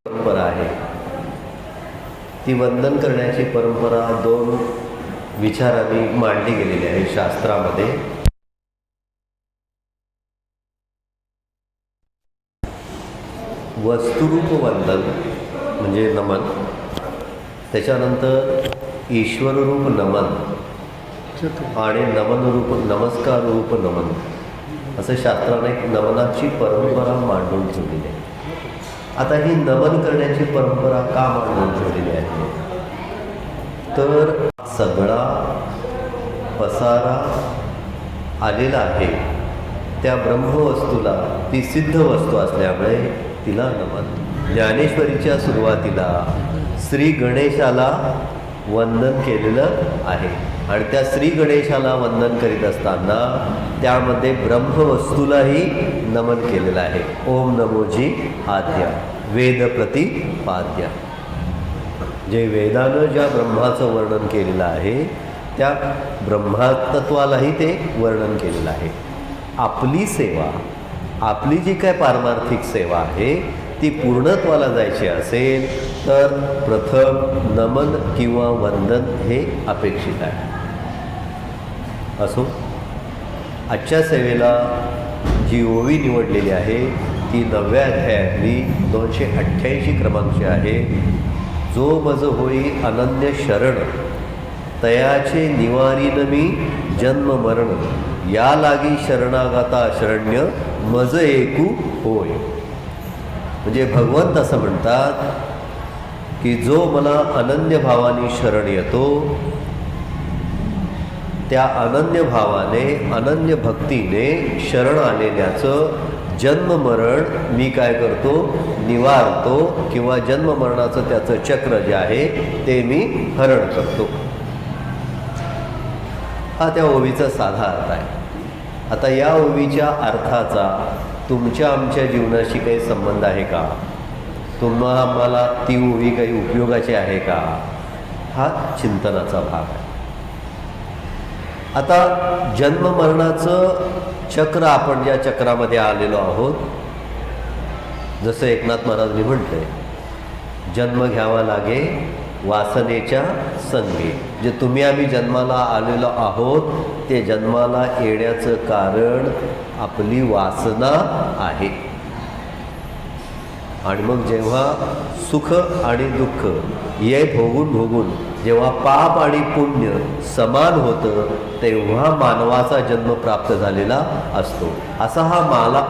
परंपरा आहे ती वंदन करण्याची परंपरा दोन विचारांनी मांडली गेलेली आहे शास्त्रामध्ये. वस्तुरूप वंदन म्हणजे नमन, त्याच्यानंतर ईश्वररूप नमन आणि नमनरूप नमस्कार रूप नमन असं शास्त्राने एक नमनाची परंपरा मांडून ठेवलेली आहे. आता ही नमन करण्याची परंपरा का मांडून ठेवलेली आहे तर सगळा पसारा आलेला आहे त्या ब्रह्मवस्तूला, ती सिद्ध वस्तू असल्यामुळे तिला नमन. ज्ञानेश्वरीच्या सुरुवातीला श्री गणेशाला वंदन केलेलं आहे आणि त्या श्री गणेशाला वंदन करीत असताना त्यामध्ये ब्रह्मवस्तूलाही नमन केलेलं आहे. ओम नमोजी आद्या वेद प्रतिपाद्या. जे वेदानं ज्या ब्रह्माचं वर्णन केलेलं आहे त्या ब्रह्मतत्वालाही ते वर्णन केलेलं आहे. आपली सेवा, आपली जी काय पारमार्थिक सेवा आहे ती पूर्णत्वाला जायची असेल तर प्रथम नमन किंवा वंदन हे अपेक्षित आहे. असो, आजच्या सेवेला जी ओवी निवडलेली आहे ती 9व्या अध्यायातली 288 क्रमांकची आहे. जो मज होई अनन्य शरण तयाचे निवारीन मी जन्म मरण या लागी शरणागता शरण्य मज एकू होय. म्हणजे भगवंत असं म्हणतात की जो मला अनन्य भावाने शरण येतो त्या अनन्य भावाने अनन्य भक्तीने शरण आलेल्याचं जन्म मरण मी काय करतो, निवारतो किंवा जन्म मरणाचं त्याचं चक्र जे आहे ते मी हरण करतो. हा त्या ओवीचा साधा अर्थ आहे. आता या ओवीच्या अर्थाचा तुमच्या आमच्या जीवनाशी काही संबंध आहे का? आम्हाला ती ओवी काही उपयोगाची आहे का? हा चिंतनाचा भाग आहे. आता जन्म मरणाचं चक्र, आपण ज्या चक्रामध्ये आलेलो आहोत, जसं एकनाथ महाराजांनी म्हटलंय, जन्म घ्यावा लागे वासनेच्या संगे. जे तुम्ही आम्ही जन्माला आलेलो आहोत ते जन्माला येण्याचं कारण आपली वासना आहे. आणि मग जेव्हा सुख आणि दुःख हे भोगून भोगून जेव्हा पाप आणि पुण्य समान होतं तेव्हा मानवाचा जन्म प्राप्त झालेला असतो. असा हा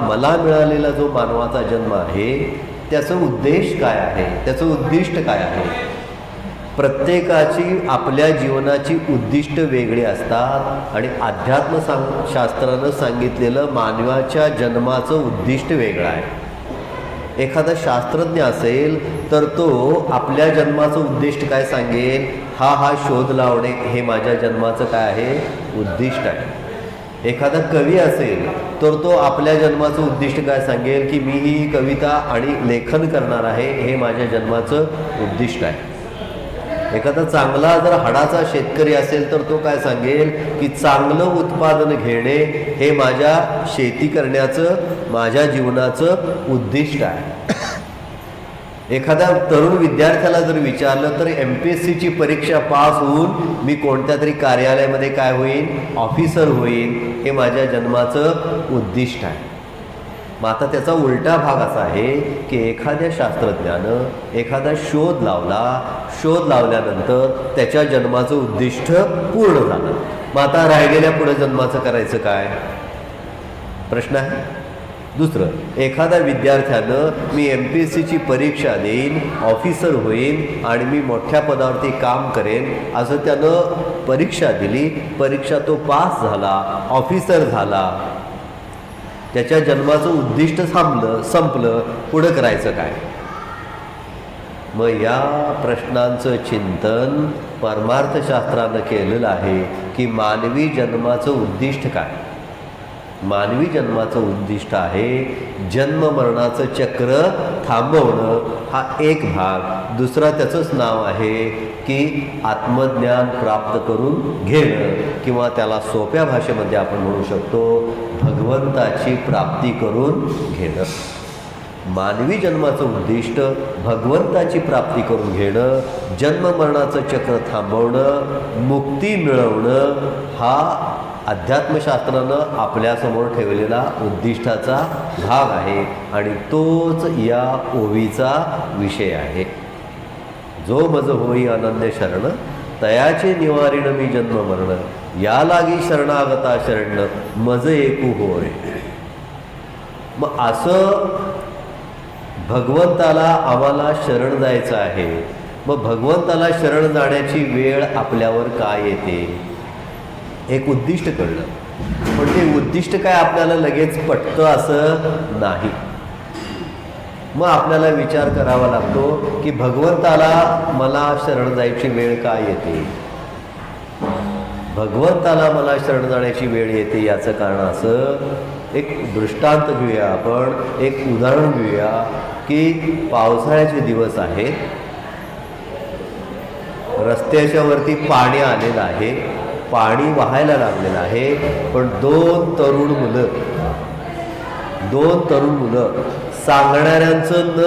मला मिळालेला जो मानवाचा जन्म आहे त्याचं उद्देश काय आहे, त्याचं उद्दिष्ट काय आहे? प्रत्येकाची आपल्या जीवनाची उद्दिष्ट वेगळी असतात आणि अध्यात्मशास्त्रानं सांगितलेलं मानवाच्या जन्माचं उद्दिष्ट वेगळं आहे. एखादा शास्त्रज्ञ असेल तर तो आपल्या जन्माचं उद्दिष्ट काय सांगेल, हा शोध लावणे हे माझ्या जन्माचं काय आहे, उद्दिष्ट आहे. एखादा कवी असेल तर तो आपल्या जन्माचं उद्दिष्ट काय सांगेल की मी ही कविता आणि लेखन करणार आहे, हे माझ्या जन्माचं उद्दिष्ट आहे. एखादा चांगला जर हाडाचा शेतकरी असेल तर तो काय सांगेल की चांगलं उत्पादन घेणे हे माझ्या शेती करण्याचं, माझ्या जीवनाचं उद्दिष्ट आहे. एखाद्या तरुण विद्यार्थ्याला जर विचारलं तर MPSCची परीक्षा पास होऊन मी कोणत्या तरी कार्यालयामध्ये काय होईन, ऑफिसर होईन, हे माझ्या जन्माचं उद्दिष्ट आहे. मग आता त्याचा उलटा भाग असा आहे की एखाद्या शास्त्रज्ञानं एखादा शोध लावला, शोध लावल्यानंतर त्याच्या जन्माचं उद्दिष्ट पूर्ण झालं. मग आता राहिलेल्या पुढे जन्माचं करायचं काय, प्रश्न आहे. दुसरं, एखाद्या विद्यार्थ्यानं मी MPSCची परीक्षा देईन, ऑफिसर होईन आणि मी मोठ्या पदावरती काम करेन असं त्यानं परीक्षा दिली, परीक्षा तो पास झाला, ऑफिसर झाला, त्याच्या जन्माचं उद्दिष्ट संपलं, पुढं करायचं काय? मग या प्रश्नांचं चिंतन परमार्थशास्त्रानं केलेलं आहे की मानवी जन्माचं उद्दिष्ट काय. मानवी जन्माचं उद्दिष्ट आहे जन्म मरणाचं चक्र थांबवणं, हा एक भाग. दुसरा त्याचंच नाव आहे की आत्मज्ञान प्राप्त करून घेणं, किंवा त्याला सोप्या भाषेमध्ये आपण म्हणू शकतो भगवंताची प्राप्ती करून घेणं. मानवी जन्माचं उद्दिष्ट भगवंताची प्राप्ती करून घेणं, जन्ममरणाचं चक्र थांबवणं, मुक्ती मिळवणं हा अध्यात्मशास्त्रानं आपल्यासमोर ठेवलेला उद्दिष्टाचा भाग आहे आणि तोच या ओवीचा विषय आहे. जो मज होई अनन्य शरण, तयाचे निवारिण मी जन्म मरण, या लागी शरणागता शरण, मज एकू होय. मग असं भगवंताला आम्हाला शरण जायचं आहे. मग भगवंताला शरण जाण्याची वेळ आपल्यावर काय येते? एक उद्दिष्ट कळलं, पण ते उद्दिष्ट काय आपल्याला लगेच पटतं असं नाही. मग आपल्याला विचार करावा लागतो की भगवंताला मला शरण जायची वेळ काय येते? भगवंताला मला शरण जाण्याची वेळ येते याचं कारण असं, एक दृष्टांत घेऊया आपण, एक उदाहरण घेऊया की पावसाळ्याचे दिवस आहेत, रस्त्याच्या वरती पाणी आलेलं आहे, पाणी वाहायला लागलेलं आहे, पण दोन तरुण मुलं सांगणाऱ्यांचं न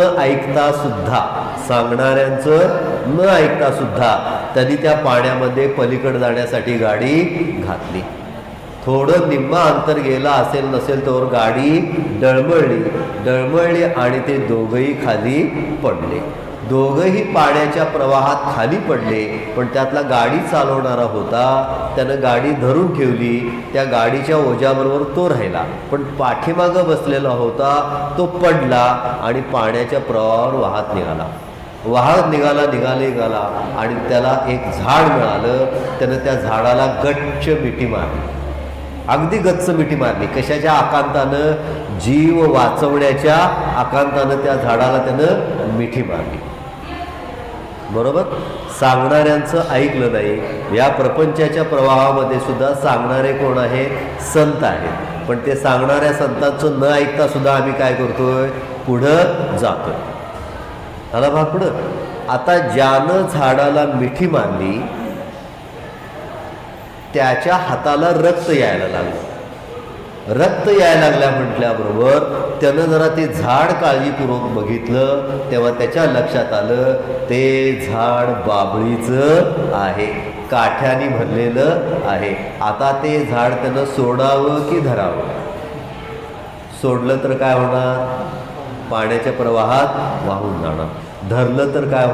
ऐकता सुद्धा त्यांनी त्या पाण्यामध्ये पलीकडे जाण्यासाठी गाडी घातली. थोडं निम्मा अंतर गेला असेल नसेल तर गाडी डळमळली आणि ते दोघंही खाली पडले. दोघंही पाण्याच्या प्रवाहात खाली पडले, पण त्यातला गाडी चालवणारा होता, त्यानं गाडी धरून ठेवली. त्या गाडीच्या ओझ्याबरोबर तो राहिला, पण पाठीमागं बसलेला होता तो पडला आणि पाण्याच्या प्रवाहावर वाहत निघाला आणि त्याला एक झाड मिळालं. त्यानं त्या झाडाला गच्च मिठी मारली, अगदी गच्च मिठी मारली. कशाच्या आकांतानं? जीव वाचवण्याच्या आकांतानं त्या झाडाला त्यानं मिठी मारली. बरोबर? सांगणाऱ्यांचं ऐकलं नाही. या प्रपंचाच्या प्रवाहामध्ये सुद्धा सांगणारे कोण आहे? संत आहेत. पण ते सांगणाऱ्या संतांचं न ऐकता सुद्धा आम्ही काय करतोय? पुढं जातोय. त्याला भाग पुढं. आता ज्यानं झाडाला मिठी मारली त्याच्या हाताला रक्त यायला लागलं. रक्त यायला लागल्या म्हटल्याबरोबर त्यानं जरा ते झाड काळजीपूर्वक बघितलं, तेव्हा त्याच्या लक्षात आलं ते झाड बाभळीचं आहे, काठ्याने भरलेलं आहे. आता ते झाड त्यानं सोडावं की धरावं? सोडलं तर काय होणार? पाण्याच्या प्रवाहात वाहून जाणार. धरलं तर काय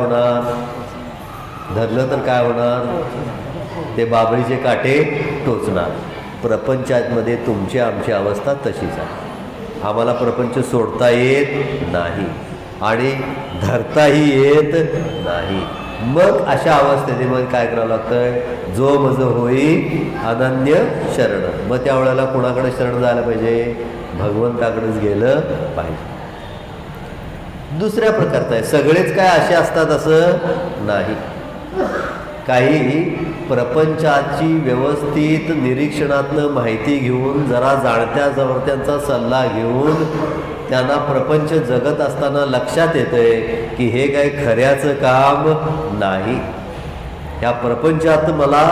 होणार? ते बाभळीचे काटे टोचणार. प्रपंचामध्ये तुमची आमची अवस्था तशीच आहे. आम्हाला प्रपंच सोडता येत नाही आणि धरताही येत नाही. मग अशा अवस्थेमध्ये काय करावं लागतंय? जो मज होई अनन्य शरण. मग त्यावेळेला कोणाकडे शरण जायला पाहिजे? भगवंताकडेच गेलं पाहिजे. दुसऱ्या प्रकारचं आहे. सगळेच काय असे असतात असं नाही. काही प्रपंचाची व्यवस्थित निरीक्षणातनं माहिती घेऊन, जरा जाणत्या जवळत्यांचा सल्ला घेऊन त्यांना प्रपंच जगत असताना लक्षात येतंय की हे काही खऱ्याचं काम नाही. ह्या प्रपंचात मला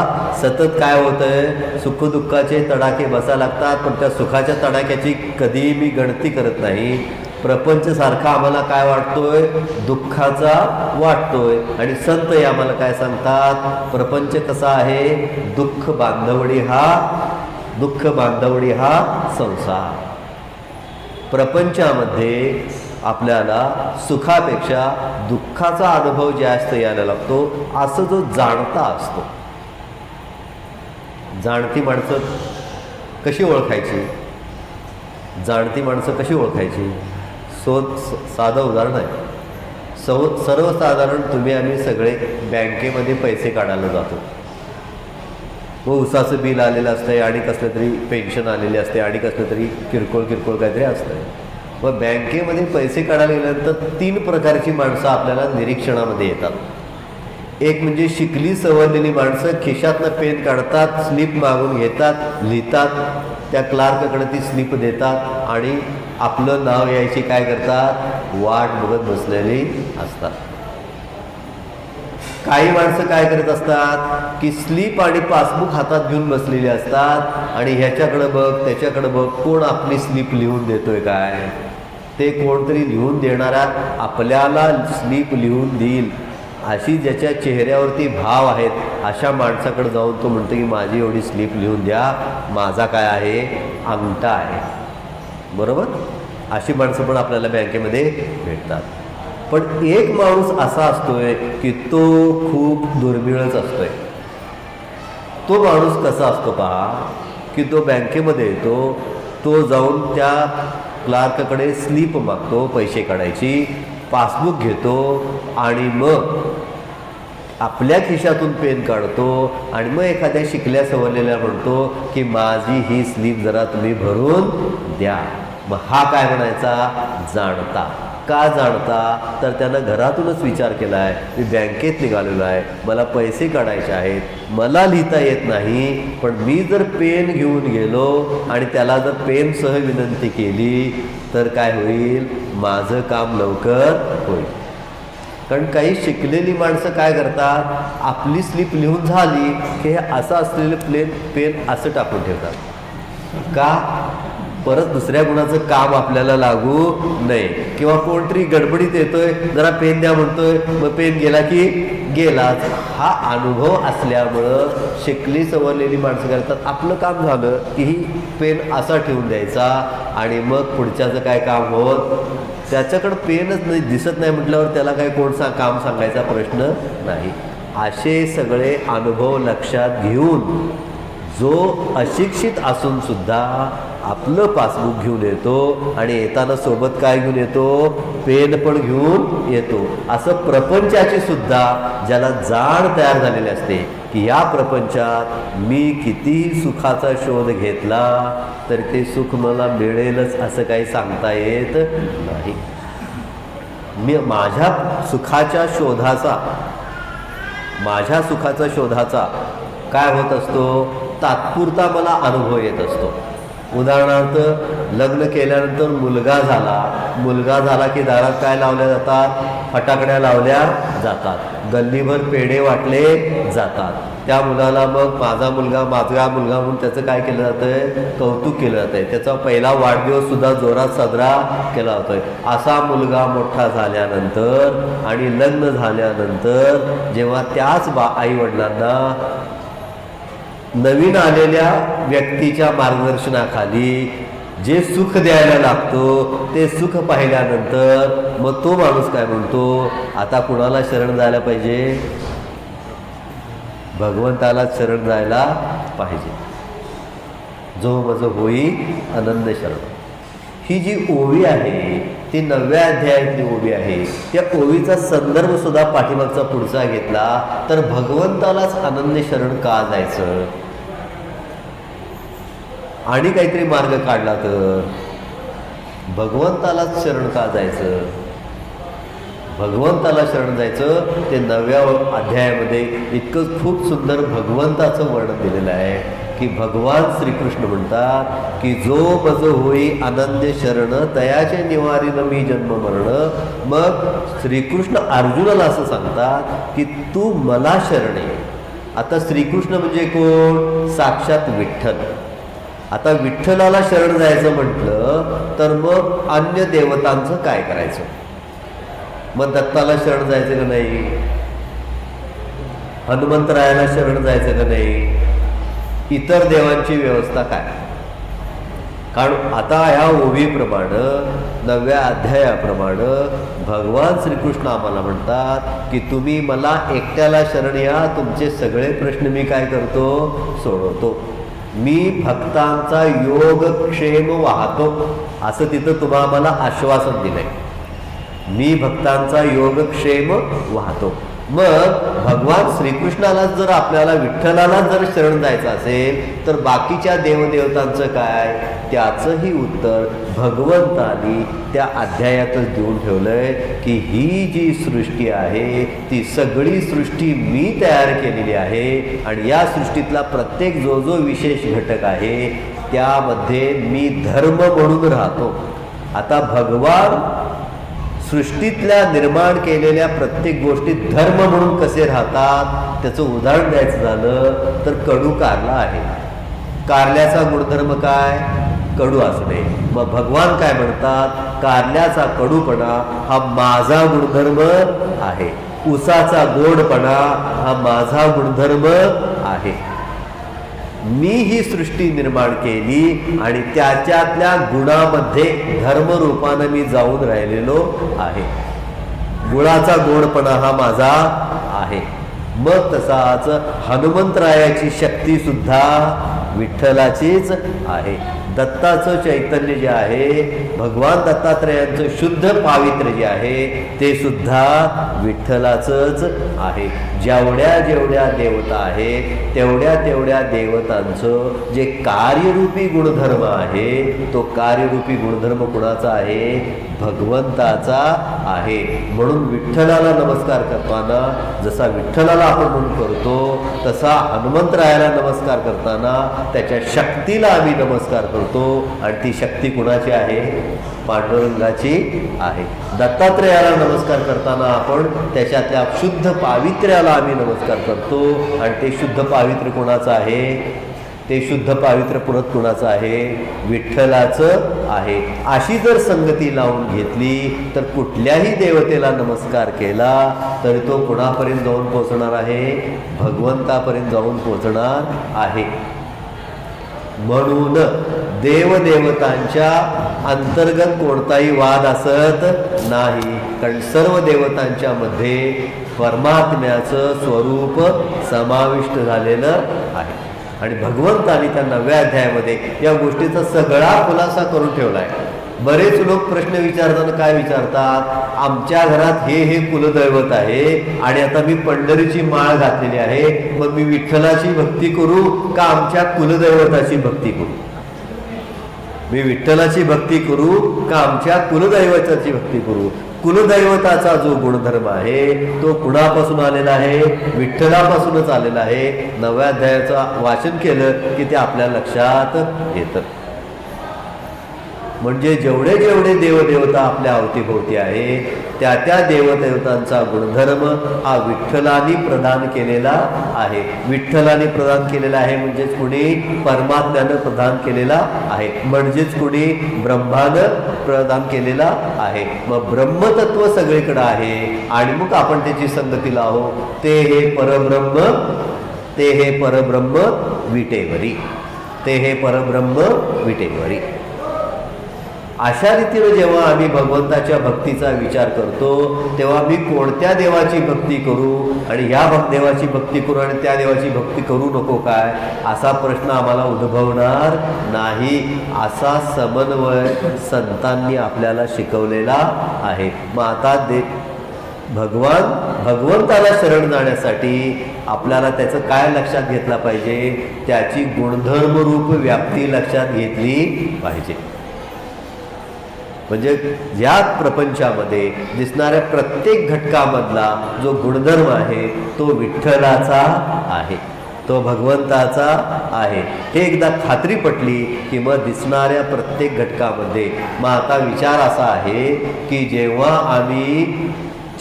सतत काय होतंय? सुखदुःखाचे तडाखे बसायला लागतात, पण त्या सुखाच्या तडाख्याची कधीही मी गणती करत नाही. प्रपंच सारखा आम्हाला काय वाटतोय? दुःखाचा वाटतोय. आणि संत हे आम्हाला काय सांगतात? प्रपंच कसा आहे? दुःख बांधवडी हा संसार. प्रपंचामध्ये आपल्याला सुखापेक्षा दुःखाचा अनुभव जास्त यायला लागतो. असं जो जाणता असतो. जाणती माणसं कशी ओळखायची? साधं उदाहरण आहे. सर्वसाधारण तुम्ही आम्ही सगळे बँकेमध्ये पैसे काढायला जातो. व उसाचं बिल आलेलं असतंय आणि कसलं तरी पेन्शन आलेली असते आणि कसलं तरी किरकोळ काहीतरी असतंय. मग बँकेमध्ये पैसे काढायला गेल्यानंतर 3 प्रकारची माणसं आपल्याला निरीक्षणामध्ये येतात. एक म्हणजे शिकली सवरलेली माणसं खिशातनं पेन काढतात, स्लिप मागून घेतात, लिहितात, त्या क्लार्ककडे ती स्लिप देतात आणि आपलं नाव यायची काय करतात? वाट बघत बसलेली असतात. काही माणसं काय करत असतात की स्लिप आणि पासबुक हातात घेऊन बसलेली असतात आणि ह्याच्याकडे बघ त्याच्याकडे बघ, कोण आपली स्लिप लिहून देतोय काय? ते कोणतरी लिहून देणारा आपल्याला स्लिप लिहून देईल अशी ज्याच्या चेहऱ्यावरती भाव आहेत अशा माणसाकडे जाऊन तो म्हणतो की माझी एवढी स्लिप लिहून द्या, माझा काय आहे, अंगठा आहे. बरोबर. अशी माणसं पण आपल्याला बँकेमध्ये भेटतात. पण एक माणूस असा असतोय की तो खूप दुर्मिळच असतोय. तो माणूस कसा असतो पहा, की तो बँकेमध्ये येतो, तो जाऊन त्या क्लार्ककडे स्लिप मागतो पैसे काढायची, पासबुक घेतो आणि मग आपल्या खिशातून पेन काढतो आणि मग एखाद्या शिकल्या सवरलेल्या म्हणतो की माझी ही स्लिप जरा तुम्ही भरून द्या. मग हा काय म्हणायचा, जाणता. का जाणता, तर त्यानं घरातूनच विचार केला आहे, मी बँकेत निघालेलो आहे, मला पैसे काढायचे आहेत, मला लिहिता येत नाही, पण मी जर पेन घेऊन गेलो आणि त्याला जर पेनसह विनंती केली तर काय होईल, माझं काम लवकर होईल. कारण काही शिकलेली माणसं काय करतात, आपली स्लिप लिहून झाली की हे असं असलेलं पेन असं टाकून ठेवतात. का, परत दुसऱ्या गुणाचं काम आपल्याला लागू नये. किंवा कोणतरी गडबडीत येतोय, जरा पेन द्या म्हणतोय, मग पेन गेला की गेलाच. हा अनुभव असल्यामुळं शिकली सवरलेली माणसं करतात, आपलं काम झालं की ही पेन असा ठेवून द्यायचा आणि मग पुढच्याचं काय काम होत, त्याच्याकडं पेनच नाही दिसत नाही म्हटल्यावर त्याला काय काम सांगायचा प्रश्न नाही. असे सगळे अनुभव लक्षात घेऊन जो अशिक्षित असून सुद्धा आपलं पासबुक घेऊन येतो आणि येताना सोबत काय घेऊन येतो, पेन पण घेऊन येतो. असं प्रपंचाची सुद्धा ज्याला जाण तयार झालेली असते की या प्रपंचात मी कितीही सुखाचा शोध घेतला तर ते सुख मला मिळेलच असं काही सांगता येत नाही. मी माझ्या सुखाच्या शोधाचा काय होत असतो, तात्पुरता मला अनुभव येत असतो. उदाहरणार्थ लग्न केल्यानंतर मुलगा झाला की दारात काय लावल्या जातात, फटाकड्या लावल्या जातात, गल्लीभर पेढे वाटले जातात. त्या मुलाला मग माझा मुलगा म्हणून त्याचं काय केलं जातंय, कौतुक केलं जातंय. त्याचा पहिला वाढदिवस सुद्धा जोरात साजरा केला जातोय. असा मुलगा मोठा झाल्यानंतर आणि लग्न झाल्यानंतर जेव्हा त्याच आईवडिलांना नवीन आलेल्या व्यक्तीच्या मार्गदर्शनाखाली जे सुख द्यायला लागतो ते सुख पाहिल्यानंतर मग तो माणूस काय म्हणतो, आता कुणाला शरण जायला पाहिजे, भगवंताला शरण जायला पाहिजे. जो मज होई आनंद शरण. ही जी ओवी आहे ती 9व्या अध्यायातली ओवी आहे. त्या ओवीचा संदर्भ सुद्धा पाठीमागचा पुढचा घेतला तर भगवंतालाच अनन्य शरण का जायचं, आणि काहीतरी मार्ग काढला तर भगवंतालाच शरण का जायचं, भगवंताला शरण जायचं. ते 9व्या अध्यायामध्ये इतकं खूप सुंदर भगवंताचं वर्णन दिलेलं आहे की भगवान श्रीकृष्ण म्हणतात की जो मज होई अनन्य शरण तयाचे निवारीन मी जन्म मरण. मग श्रीकृष्ण अर्जुनाला असं सांगतात की तू मला शरण ये. आता श्रीकृष्ण म्हणजे कोण, साक्षात विठ्ठल. आता विठ्ठलाला शरण जायचं म्हटलं तर मग अन्य देवतांचं काय करायचं, मग दत्ताला शरण जायचं का नाही, हनुमंतरायाला शरण जायचं का नाही, इतर देवांची व्यवस्था काय. कारण आता ह्या ओवीप्रमाणे 9व्या अध्यायाप्रमाणे भगवान श्रीकृष्ण आम्हाला म्हणतात की तुम्ही मला एकट्याला शरण या, तुमचे सगळे प्रश्न मी काय करतो, सोडवतो. मी भक्तांचा योगक्षेम वाहतो असं तिथं तुम्हाला आश्वासन दिलंय. मी भक्तांचा योगक्षेम वाहतो. मग भगवान श्रीकृष्णाला जर आपल्याला विठ्ठलाला जर शरण जायचं असेल तर बाकीच्या देवदेवतांचं काय, त्याचंही उत्तर भगवंतानी त्या अध्यायातच देऊन ठेवलंय की ही जी सृष्टी आहे ती सगळी सृष्टी मी तयार केलेली आहे आणि या सृष्टीतला प्रत्येक जो जो विशेष घटक आहे त्यामध्ये मी धर्म म्हणून राहतो. आता भगवान सृष्टीतल्या निर्माण केलेल्या प्रत्येक गोष्टीत धर्म म्हणून कसे राहतात त्याचं उदाहरण द्यायचं झालं तर कडू कारला आहे. कारल्याचा गुणधर्म काय, कडू असणे. मग भगवान काय म्हणतात, कारल्याचा कडूपणा हा माझा गुणधर्म आहे, उसाचा गोडपणा हा माझा गुणधर्म आहे. मी ही सृष्टी निर्माण केली आणि त्याच्यातल्या गुणामध्ये धर्मरूपानं मी जाऊन राहिलेलो आहे. गुळाचा गोडपणा हा माझा आहे. मग तसाच हनुमंतरायाची शक्ती सुद्धा विठ्ठलाचीच आहे. दत्ताचं चैतन्य जे आहे, भगवान दत्तात्रयांचं शुद्ध पावित्र्य जे आहे ते सुद्धा विठ्ठलाचंच आहे. जेवढ्या जेवढ्या देवता आहेत तेवढ्या तेवढ्या देवतांचं जे कार्यरूपी गुणधर्म आहे तो कार्यरूपी गुणधर्म कुणाचा आहे, भगवंताचा आहे. म्हणून विठ्ठलाला नमस्कार करताना जसा विठ्ठलाला आपण म्हणून करतो तसा हनुमंतरायाला नमस्कार करताना त्याच्या शक्तीला आम्ही नमस्कार करतो. आणि ती शक्ती कुणाची आहे, पांडुरंगाची आहे. दत्तात्रयाला नमस्कार करताना आपण त्याच्यातल्या शुद्ध पावित्र्याला आम्ही नमस्कार करतो. आणि ते शुद्ध पावित्र्य कुणाचं आहे, ते शुद्ध पावित्र्य पुरत कुणाचं आहे, विठ्ठलाचं आहे. अशी जर संगती लावून घेतली तर कुठल्याही देवतेला नमस्कार केला तरी तो कुणापर्यंत जाऊन पोहोचणार आहे, भगवंतापर्यंत जाऊन पोहोचणार आहे. म्हणून देवदेवतांच्या अंतर्गत कोणताही वाद असत नाही, कारण सर्व देवतांच्या मध्ये परमात्म्याचं स्वरूप समाविष्ट झालेलं आहे. आणि भगवंताने त्या 9व्या अध्यायामध्ये या गोष्टीचा सगळा खुलासा करून ठेवला आहे. बरेच लोक प्रश्न विचारताना काय विचारतात, आमच्या घरात हे कुलदैवत आहे आणि आता मी पंढरीची माळ घातलेली आहे, मग मी विठ्ठलाची भक्ती करू का आमच्या कुलदैवताची भक्ती करू, मी विठ्ठलाची भक्ती करू का आमच्या कुलदैवताची भक्ती करू. कुलदैवताचा जो गुणधर्म आहे तो कुणापासून आलेला आहे, विठ्ठलापासूनच आलेला आहे. 9व्या अध्यायाचं वाचन केलं की ते आपल्या लक्षात येतं. म्हणजे जेवढे जेवढे देवदेवता आपल्या अवतीभोवती आहे त्या त्या देवदेवतांचा गुणधर्म हा विठ्ठलाने प्रदान केलेला आहे. विठ्ठलाने प्रदान केलेला आहे म्हणजेच कुणी परमात्म्यानं प्रदान केलेला आहे, म्हणजेच कुणी ब्रह्मानं प्रदान केलेला आहे. मग ब्रह्मतत्व सगळीकडे आहे आणि मग आपण त्याची संगती लावू. ते हे परब्रह्म, ते हे परब्रह्म विटेवरी, ते हे परब्रह्म विटेवरी. अशा रीतीने जेव्हा आम्ही भगवंताच्या भक्तीचा विचार करतो तेव्हा मी कोणत्या देवाची भक्ती करू आणि ह्या देवाची भक्ती करू आणि त्या देवाची भक्ती करू नको काय, असा प्रश्न आम्हाला उद्भवणार नाही. असा समन्वय संतांनी आपल्याला शिकवलेला आहे. मग आता भगवंताला शरण जाण्यासाठी आपल्याला त्याचं काय लक्षात घेतलं पाहिजे, त्याची गुणधर्मरूप व्याप्ती लक्षात घेतली पाहिजे. म्हणजे या प्रपंचामध्ये दिसणाऱ्या प्रत्येक घटकामधला जो गुणधर्म आहे तो विठ्ठलाचा आहे, तो भगवंताचा आहे. हे एकदा खात्री पटली की मग दिसणाऱ्या प्रत्येक घटकामध्ये मग आता विचार असा आहे की जेव्हा आम्ही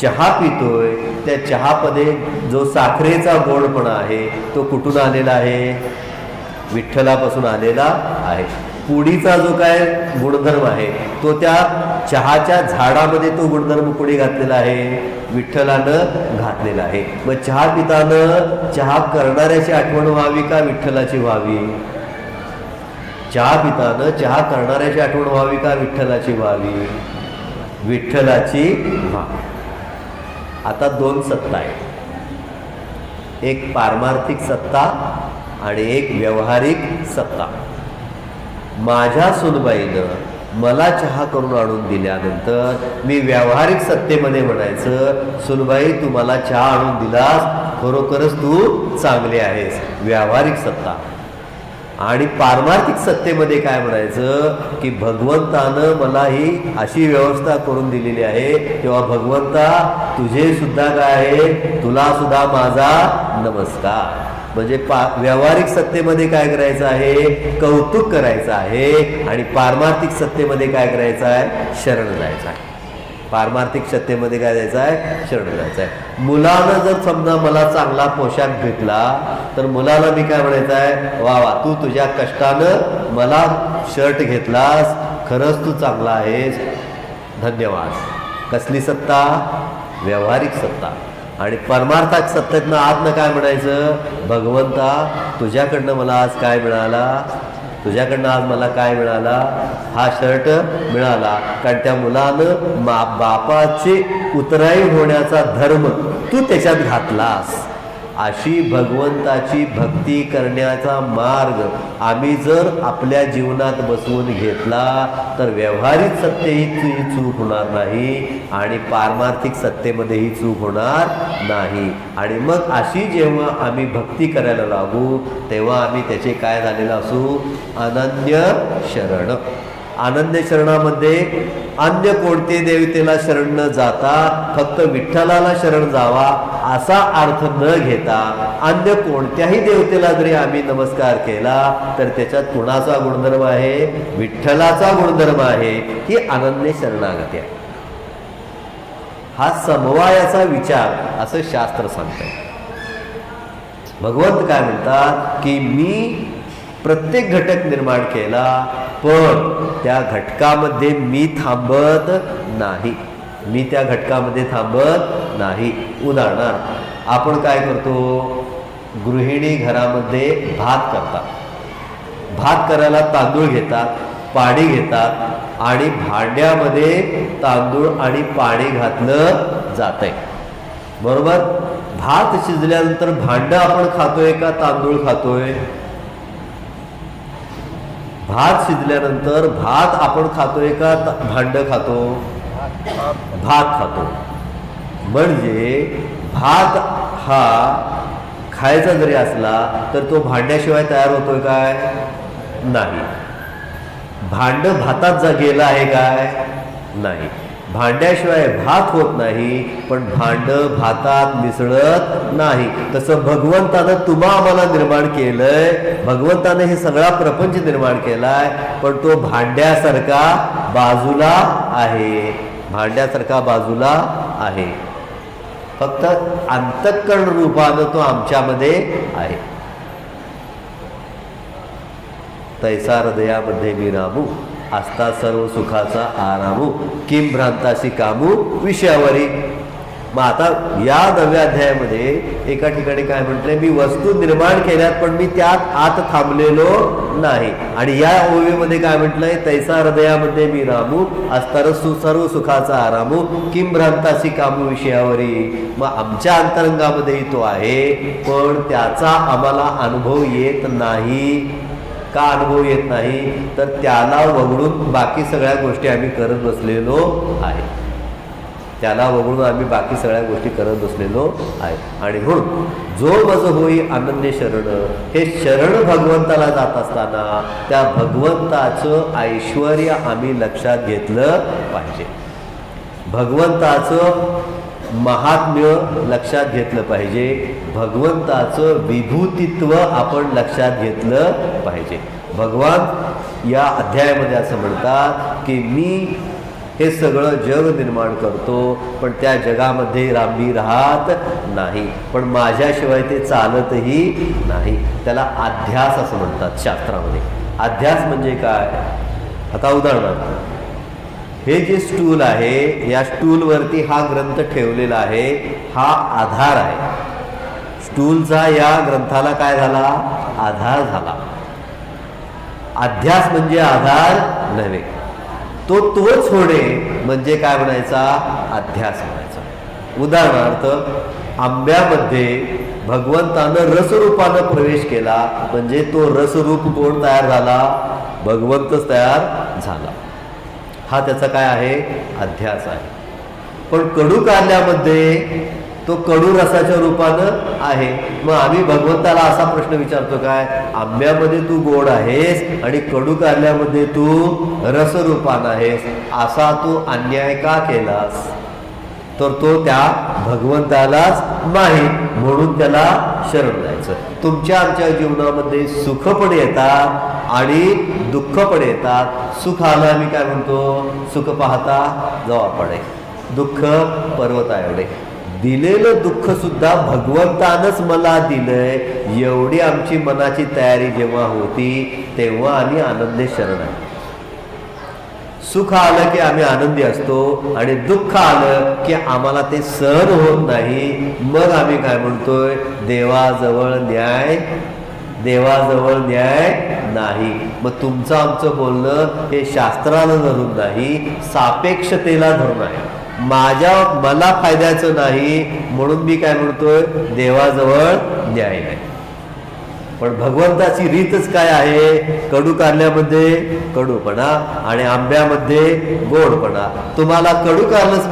चहा पितोय त्या चहामध्ये जो साखरेचा गोडपणा आहे तो कुठून आलेला आहे, विठ्ठलापासून आलेला आहे. पुडीचा जो काय गुणधर्म आहे तो त्या चहाच्या झाडामध्ये तो गुणधर्म पुढे घातलेला आहे, विठ्ठलानं घातलेला आहे. मग चहा पितानं चहा करणाऱ्याची आठवण व्हावी का विठ्ठलाची व्हावी, चहा पितानं चहा करणाऱ्याची आठवण व्हावी का विठ्ठलाची व्हावी, विठ्ठलाची व्हावी. आता 2 सत्ता आहे, एक पारमार्थिक सत्ता आणि एक व्यावहारिक सत्ता. माझ्या सुनबाईनं मला चहा करून आणून दिल्यानंतर मी व्यावहारिक सत्तेमध्ये म्हणायचं, सुनबाई तू मला चहा आणून दिलास, खरोखरच तू चांगली आहेस, व्यावहारिक सत्ता. आणि पारमार्थिक सत्तेमध्ये काय म्हणायचं की भगवंतानं मला ही अशी व्यवस्था करून दिलेली आहे, तेव्हा भगवंता तुझे सुद्धा काय आहे, तुला सुद्धा माझा नमस्कार. म्हणजे व्यावहारिक सत्तेमध्ये काय करायचं आहे, कौतुक करायचं आहे. आणि पारमार्थिक सत्तेमध्ये काय करायचं आहे, शरण जायचं आहे. पारमार्थिक सत्तेमध्ये काय जायचं आहे, शरण जायचं आहे. मुलानं जर समजा मला चांगला पोशाख भेटला तर मुलाला मी काय म्हणायचं आहे, वा वा तू तुझ्या कष्टानं मला शर्ट घेतलास, खरंच तू चांगला आहेस, धन्यवाद. कसली सत्ता? व्यावहारिक सत्ता. आणि परमार्थात सत्तेतनं आतनं काय म्हणायचं? भगवंता तुझ्याकडनं मला आज काय मिळाला? तुझ्याकडनं आज मला काय मिळाला? हा शर्ट मिळाला, कारण त्या मुलानं बापाची उतराई होण्याचा धर्म तू त्याच्यात घातलास. अशी भगवंताची भक्ती करण्याचा मार्ग आम्ही जर आपल्या जीवनात बसवून घेतला तर व्यावहारिक सत्तेही चूक होणार नाही आणि पारमार्थिक सत्तेमध्येही चूक होणार नाही. आणि मग अशी जेव्हा आम्ही भक्ती करायला लागू तेव्हा आम्ही त्याचे काय झालेलं असू? अनन्य शरण. अनन्य शरणामध्ये अन्य कोणते देवतेला शरण न जाता फक्त विठ्ठलाला शरण जावा असा अर्थ न घेता अन्य कोणत्याही देवतेला जरी आम्ही नमस्कार केला तर त्याच्यात कुणाचा गुणधर्म आहे? विठ्ठलाचा गुणधर्म आहे. ही अनन्य शरणागती आहे. हा समवायाचा विचार असं शास्त्र सांगतं. भगवंत काय म्हणतात की मी प्रत्येक घटक निर्माण केला, पण त्या घटकामध्ये मी थांबत नाही. मी त्या घटकामध्ये थांबत नाही. उदाहरणार्थ आपण काय करतो? गृहिणी घरामध्ये भात करतात. भात करायला तांदूळ घेतात, पाणी घेतात आणि भांड्यामध्ये तांदूळ आणि पाणी घातलं जातंय. बरोबर? भात शिजल्यानंतर भांडं आपण खातोय का तांदूळ खातोय? भात शिजल्यानंतर भात आपण खातोय का भांडं खातो? भात खातो. म्हणजे भात हा खायचा जरी असला तर तो भांड्याशिवाय तयार होतोय काय? नाही. भांडं भातात गेलं आहे काय? नाही. भांड्याशिवाय भात होत नाही, पण भांडं भातात मिसळत नाही. तसं भगवंतानं तुम्हा आम्हाला निर्माण केलंय, भगवंतानं हे सगळा प्रपंच निर्माण केलाय, पण तो भांड्यासारखा बाजूला आहे. भांड्यासारखा बाजूला आहे. फक्त अंतःकरण रूपानं तो आमच्यामध्ये आहे. तैसा हृदयामध्ये मी रामू, असता सर्व सुखाचा आरामू, किम भ्रांतासी कामू विषयावरी. मग आता या 9व्या अध्यायामध्ये एका ठिकाणी काय म्हटलंय? मी वस्तू निर्माण केल्यात पण मी त्यात आत थांबलेलो नाही. आणि या ओवीमध्ये काय म्हटलंय? तैसा हृदयामध्ये मी रामू, असता सर्व सुखाचा आरामू, किम भ्रांतासी कामू विषयावरी. मग आमच्या अंतरंगामध्येही तो आहे, पण त्याचा आम्हाला अनुभव येत नाही. का अनुभव येत नाही? तर त्याला वगळून बाकी सगळ्या गोष्टी आम्ही करत बसलेलो आहे. त्याला वगळून आम्ही बाकी सगळ्या गोष्टी करत बसलेलो आहे. आणि म्हणून जो मज होई अनन्य शरण, हे शरण भगवंताला जात असताना त्या भगवंताचं ऐश्वर्य आम्ही लक्षात घेतलं पाहिजे. भगवंताचं महात्म्य लक्षात घेतलं पाहिजे. भगवंताचं विभूतित्व आपण लक्षात घेतलं पाहिजे. भगवान या अध्यायामध्ये असं म्हणतात की मी हे सगळं जग निर्माण करतो, पण त्या जगामध्ये राबी राहत नाही, पण माझ्याशिवाय ते चालतही नाही. त्याला अध्यास असं म्हणतात शास्त्रामध्ये. अध्यास म्हणजे काय? आता उदाहरणार्थ हे जे स्टूल आहे, या स्टूलवरती हा ग्रंथ ठेवलेला आहे, हा आधार आहे. स्टूलचा या ग्रंथाला काय झाला? आधार झाला. अध्यास म्हणजे आधार नव्हे. तोच होणे म्हणजे काय म्हणायचा? अध्यास म्हणायचा. उदाहरणार्थ आंब्यामध्ये भगवंतानं रसरूपानं प्रवेश केला, म्हणजे तो रसरूप कोण तयार झाला? भगवंतच तयार झाला. हा त्याचा काय आहे? अध्यास आहे. पण कडू कारल्यामध्ये तो कडू रसाच्या रूपानं आहे. मग आम्ही भगवंताला असा प्रश्न विचारतो काय? आंब्यामध्ये तू गोड आहेस आणि कडू कारल्यामध्ये तू रसरूपानं आहेस, असा तू अन्याय का केलास? तर तो त्या भगवंतालाच माहीत, म्हणून त्याला शरण जायचं. तुमच्या आमच्या जीवनामध्ये सुख पण येतात आणि दुःख पण येतात. सुख आलं आम्ही काय म्हणतो? सुख पाहता जवा पडे, दुःख पर्वता एवढे. दिलेलं दुःख सुद्धा भगवंतानंच मला दिलंय, एवढी आमची मनाची तयारी जेव्हा होती तेव्हा आम्ही आनंदी शरण आहे. सुख आलं की आम्ही आनंदी असतो आणि दुःख आलं की आम्हाला ते सहन होत नाही. मग आम्ही काय म्हणतोय, देवाजवळ न्याय नाही. मग तुमचं आमचं बोलणं हे शास्त्राला धरून नाही, सापेक्षतेला धरून आहे. मला फायद्याचं नाही म्हणून मी काय म्हणतोय, देवाजवळ न्याय नाही. पण भगवंताची रीतच काय आहे, कडू कारल्यामध्ये कडूपणा आणि आंब्यामध्ये गोडपणा. तुम्हाला कडू कारलं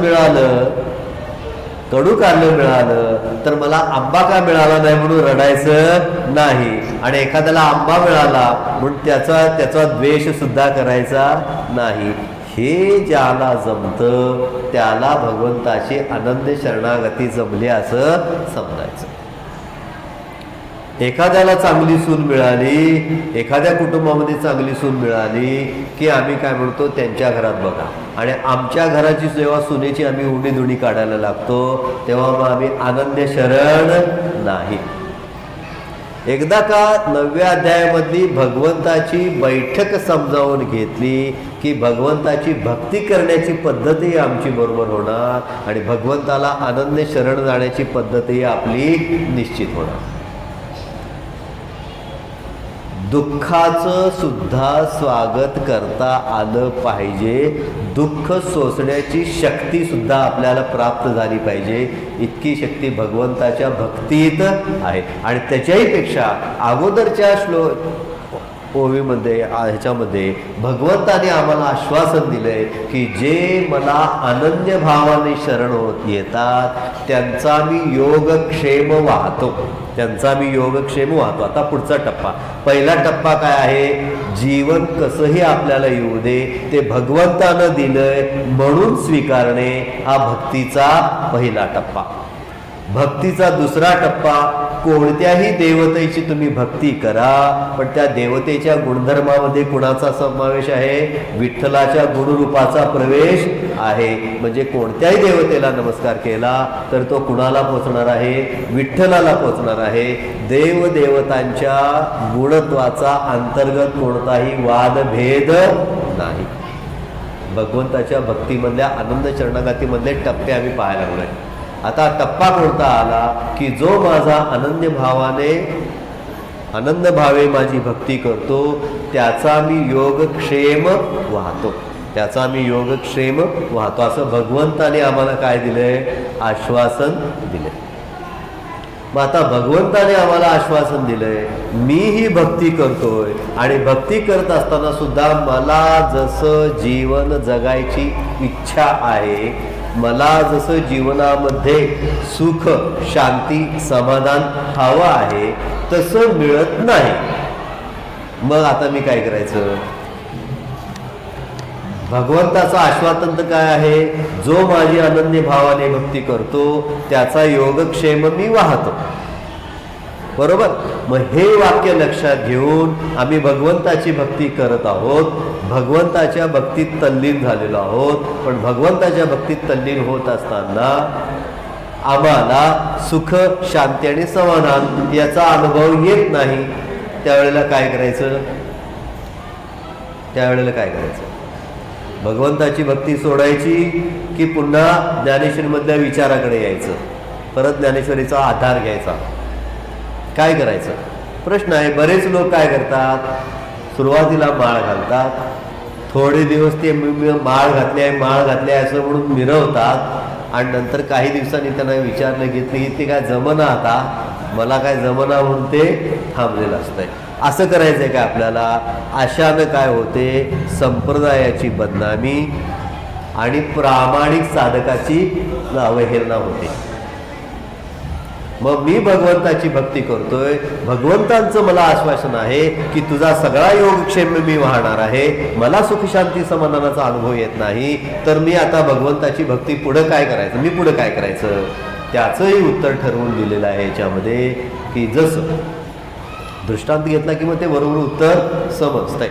मिळालं तर मला आंबा का मिळाला नाही म्हणून रडायचं नाही, आणि एखाद्याला आंबा मिळाला म्हणून त्याचा द्वेष सुद्धा करायचा नाही. हे ज्याला जमतं त्याला भगवंताची आनंद शरणागती जमली असं समजायचं. एखाद्याला चांगली सून मिळाली, एखाद्या कुटुंबामध्ये चांगली सून मिळाली की आम्ही काय म्हणतो, त्यांच्या घरात बघा, आणि आमच्या घराची जेव्हा सुनेची आम्ही उडीधुडी काढायला लागतो तेव्हा मग आम्ही आनंद शरण नाही. एकदा का 9व्या अध्यायामधली भगवंताची बैठक समजावून घेतली की भगवंताची भक्ती करण्याची पद्धतही आमची बरोबर होणार आणि भगवंताला आनंद शरण जाण्याची पद्धतही आपली निश्चित होणार. दुःखाचं सुद्धा स्वागत करता आलं पाहिजे. दुःख सोसण्याची शक्ती सुद्धा आपल्याला प्राप्त झाली पाहिजे. इतकी शक्ती भगवंताच्या भक्तीत आहे. आणि त्याच्याही पेक्षा अगोदरच्या ओवीमध्ये ह्याच्यामध्ये भगवंताने आम्हाला आश्वासन दिलंय की जे मला अनन्य भावाने शरण होत येतात त्यांचा मी योगक्षेम वाहतो. आता पुढचा टप्पा, पहिला टप्पा काय आहे, जीवन कसंही आपल्याला येऊ दे ते भगवंतानं दिलंय म्हणून स्वीकारणे, हा भक्तीचा पहिला टप्पा. भक्तीचा दुसरा टप्पा, कोणत्याही देवतेची तुम्ही भक्ती करा पण त्या देवतेच्या गुणधर्मामध्ये कुणाचा समावेश आहे, विठ्ठलाच्या गुणरूपाचा प्रवेश आहे. म्हणजे कोणत्याही देवतेला नमस्कार केला तर तो कुणाला पोचणार आहे, विठ्ठलाला पोचणार आहे. देवदेवतांच्या गुणत्वाचा अंतर्गत कोणताही वादभेद नाही. भगवंताच्या भक्तीमधल्या आनंद शरणागतीमधले टप्पे आम्ही पाहायला लागलोय. आता टप्पा कोणता आला की जो माझा आनंद भावे माझी भक्ती करतो त्याचा मी योगक्षेम वाहतो. असं भगवंताने आम्हाला काय दिलंय, आश्वासन दिलंय. मग आता भगवंताने आम्हाला आश्वासन दिलंय, मी ही भक्ती करतोय आणि भक्ती करत असताना सुद्धा मला जसं जीवन जगायची इच्छा आहे, मला जसं जीवनामध्ये सुख शांती समाधान हवं आहे तसं मिळत नाही. मग आता मी काय करायचं, भगवंताचं आश्वासन तर काय आहे, जो माझी अनन्य भावाने भक्ती करतो त्याचा योगक्षेम मी वाहतो. बरोबर. मग हे वाक्य लक्षात घेऊन आम्ही भगवंताची भक्ती करत आहोत, भगवंताच्या भक्तीत तल्लीन झालेलो आहोत. पण भगवंताच्या भक्तीत तल्लीन होत असताना आम्हाला सुख शांती आणि समाधान याचा अनुभव येत नाही. त्यावेळेला काय करायचं, भगवंताची भक्ती सोडायची की पुन्हा ज्ञानेश्वरीमधल्या विचाराकडे यायचं, परत ज्ञानेश्वरीचा आधार घ्यायचा, काय करायचं प्रश्न आहे. बरेच लोक काय करतात, सुरुवातीला माळ घालतात, थोडे दिवस ते माळ घातले असं म्हणून मिरवतात आणि नंतर काही दिवसांनी त्यांना विचारलं घेतलं की ते काय जमना, आता मला काय जमना म्हणून ते थांबलेलं असतंय. असं करायचंय का आपल्याला. अशानं काय होते, संप्रदायाची बदनामी आणि प्रामाणिक साधकाची अवहेलना होते. मग मी भगवंताची भक्ती करतोय, भगवंतांचं मला आश्वासन आहे की तुझा सगळा योगक्षेम मी वाहणार आहे, मला सुख शांती समाधानाचा अनुभव येत नाही, तर मी आता भगवंताची भक्ती पुढं काय करायचं, त्याचंही उत्तर ठरवून दिलेलं आहे याच्यामध्ये. की जसं दृष्टांत घेतला की मग ते बरोबर उत्तर समजतंय.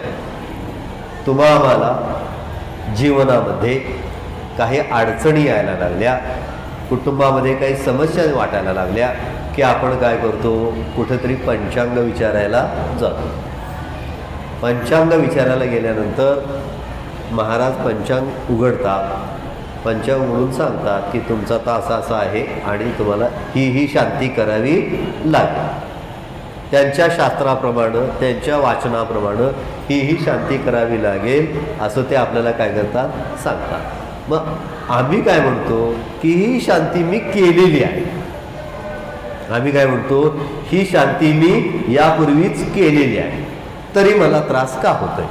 तुम्हाला जीवनामध्ये काही अडचणी यायला लागल्या, कुटुंबामध्ये काही समस्या वाटायला लागल्या की आपण काय करतो, कुठेतरी पंचांग विचारायला जातो. पंचांग विचारायला गेल्यानंतर महाराज पंचांग उघडतात. पंचांग उघडून सांगतात की तुमचा तर असा असा आहे आणि तुम्हाला ही शांती करावी लागेल. त्यांच्या शास्त्राप्रमाणे, त्यांच्या वाचनाप्रमाणे ही शांती करावी लागेल असं ते आपल्याला काय करतात, सांगतात. मग आम्ही काय म्हणतो की ही शांती मी केलेली आहे. आम्ही काय म्हणतो, ही शांती मी यापूर्वीच केलेली आहे, तरी मला त्रास का होतोय.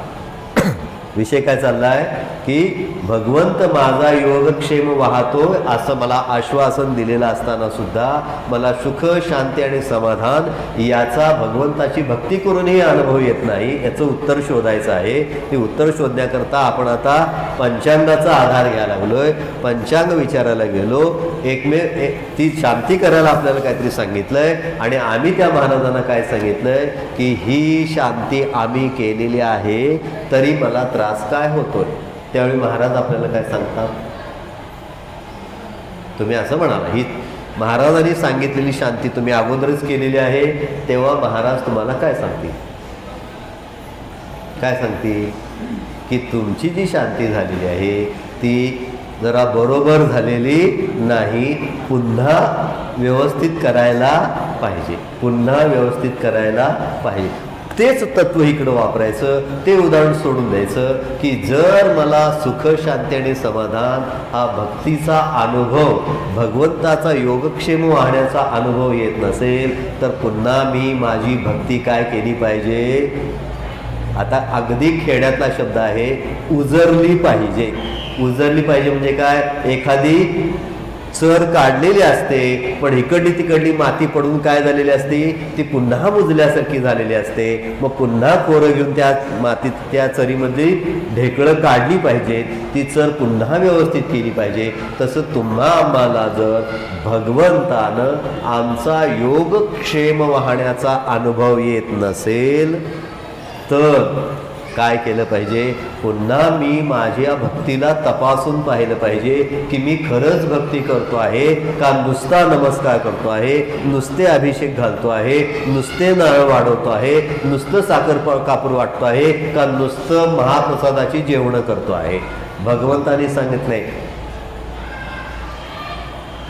विषय काय चाललाय की भगवंत माझा योगक्षेम वाहतोय असं मला आश्वासन दिलेलं असताना सुद्धा मला सुख, शांती आणि समाधान याचा भगवंताची भक्ती करूनही अनुभव येत नाही. याचं उत्तर शोधायचं आहे. ते उत्तर शोधण्याकरता आपण आता पंचांगाचा आधार घ्यायला लागलोय. पंचांग विचारायला गेलो. ती शांती करायला आपल्याला काहीतरी सांगितलंय आणि आम्ही त्या महाराजांना काय सांगितलंय की ही शांती आम्ही केलेली आहे, तरी मला त्रास काय होतोय. त्यावेळी महाराज आपल्याला काय सांगतात, तुम्ही असं म्हणाला ही महाराजांनी सांगितलेली शांती तुम्ही अगोदरच केलेली आहे, तेव्हा महाराज तुम्हाला काय सांगतील, काय सांगतील की तुमची जी शांती झालेली आहे ती जरा बरोबर झालेली नाही, पुन्हा व्यवस्थित करायला पाहिजे, पुन्हा व्यवस्थित करायला पाहिजे. तेच तत्व इकडं वापरायचं. ते उदाहरण सोडून द्यायचं की जर मला सुख, शांती आणि समाधान हा भक्तीचा अनुभव, भगवंताचा योगक्षेम वाहण्याचा अनुभव येत नसेल तर पुन्हा मी माझी भक्ती काय केली पाहिजे. आता अगदी खेड्यातला शब्द आहे, उजरली पाहिजे. उजरली पाहिजे म्हणजे काय, एखादी चर काढलेली असते पण इकडली तिकडली माती पडून काय झालेली असते, ती पुन्हा मुजल्यासारखी झालेली असते. मग पुन्हा कोरं घेऊन त्या मातीत, त्या चरीमध्ये ढेकळं काढली पाहिजेत, ती चर पुन्हा व्यवस्थित केली पाहिजे. तसं तुम्हा आम्हाला जर भगवंतानं आमचा योगक्षेम वाहण्याचा अनुभव येत नसेल तर काय केलं पाहिजे, पुन्हा मी माझ्या भक्तीला तपासून पाहिलं पाहिजे की मी खरंच भक्ती करतो आहे का नुसता नमस्कार करतो आहे, नुसते अभिषेक घालतो आहे, नुसते नारळ वाढवतो आहे, नुसतं साखर कापूर वाटतो आहे का नुसतं महाप्रसादाची जेवणं करतो आहे. भगवंतानी सांगितलंय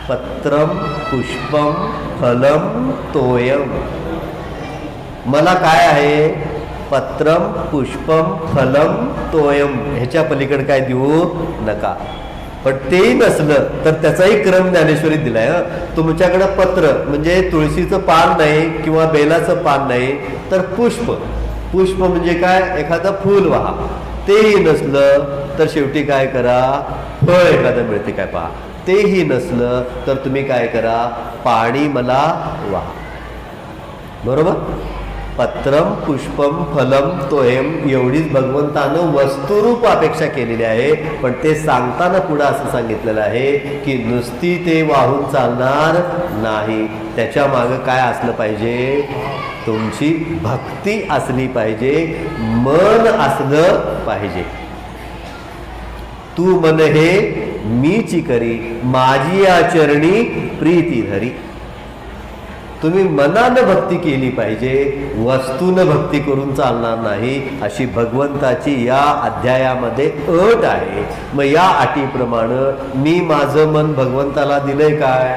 पत्रम पुष्पम फलम तोयम. मला काय आहे, पत्रम पुष्पम फलम तोयम, ह्याच्या पलीकडे काय देऊ नका. पण तेही नसलं तर त्याचाही क्रम ज्ञानेश्वरीत दिलाय. तुमच्याकडं पत्र म्हणजे तुळशीचं पान नाही किंवा बेलाचं पान नाही तर पुष्प. पुष्प म्हणजे काय, एखादं फूल वाहा. तेही नसलं तर शेवटी काय करा, फळ एखादं मिळते काय पहा. तेही नसलं तर तुम्ही काय करा, पाणी मला वाहा. बरोबर. पत्रम पुष्पम फलम तोयम एवढीच भगवंतानं वस्तुरूप अपेक्षा केलेली आहे. पण ते सांगताना पुढं असं सांगितलेलं आहे की नुसती ते वाहून चालणार नाही, त्याच्या मागं काय असलं पाहिजे, तुमची भक्ती असली पाहिजे, मन असलं पाहिजे. तू मन हे मीची करी, माझी आचरणी प्रीती धरी. तुम्ही मनानं भक्ती केली पाहिजे, वस्तूनं भक्ती करून चालणार नाही, अशी भगवंताची या अध्यायामध्ये अट आहे. मग या अटीप्रमाणे मी माझं मन भगवंताला दिलंय काय,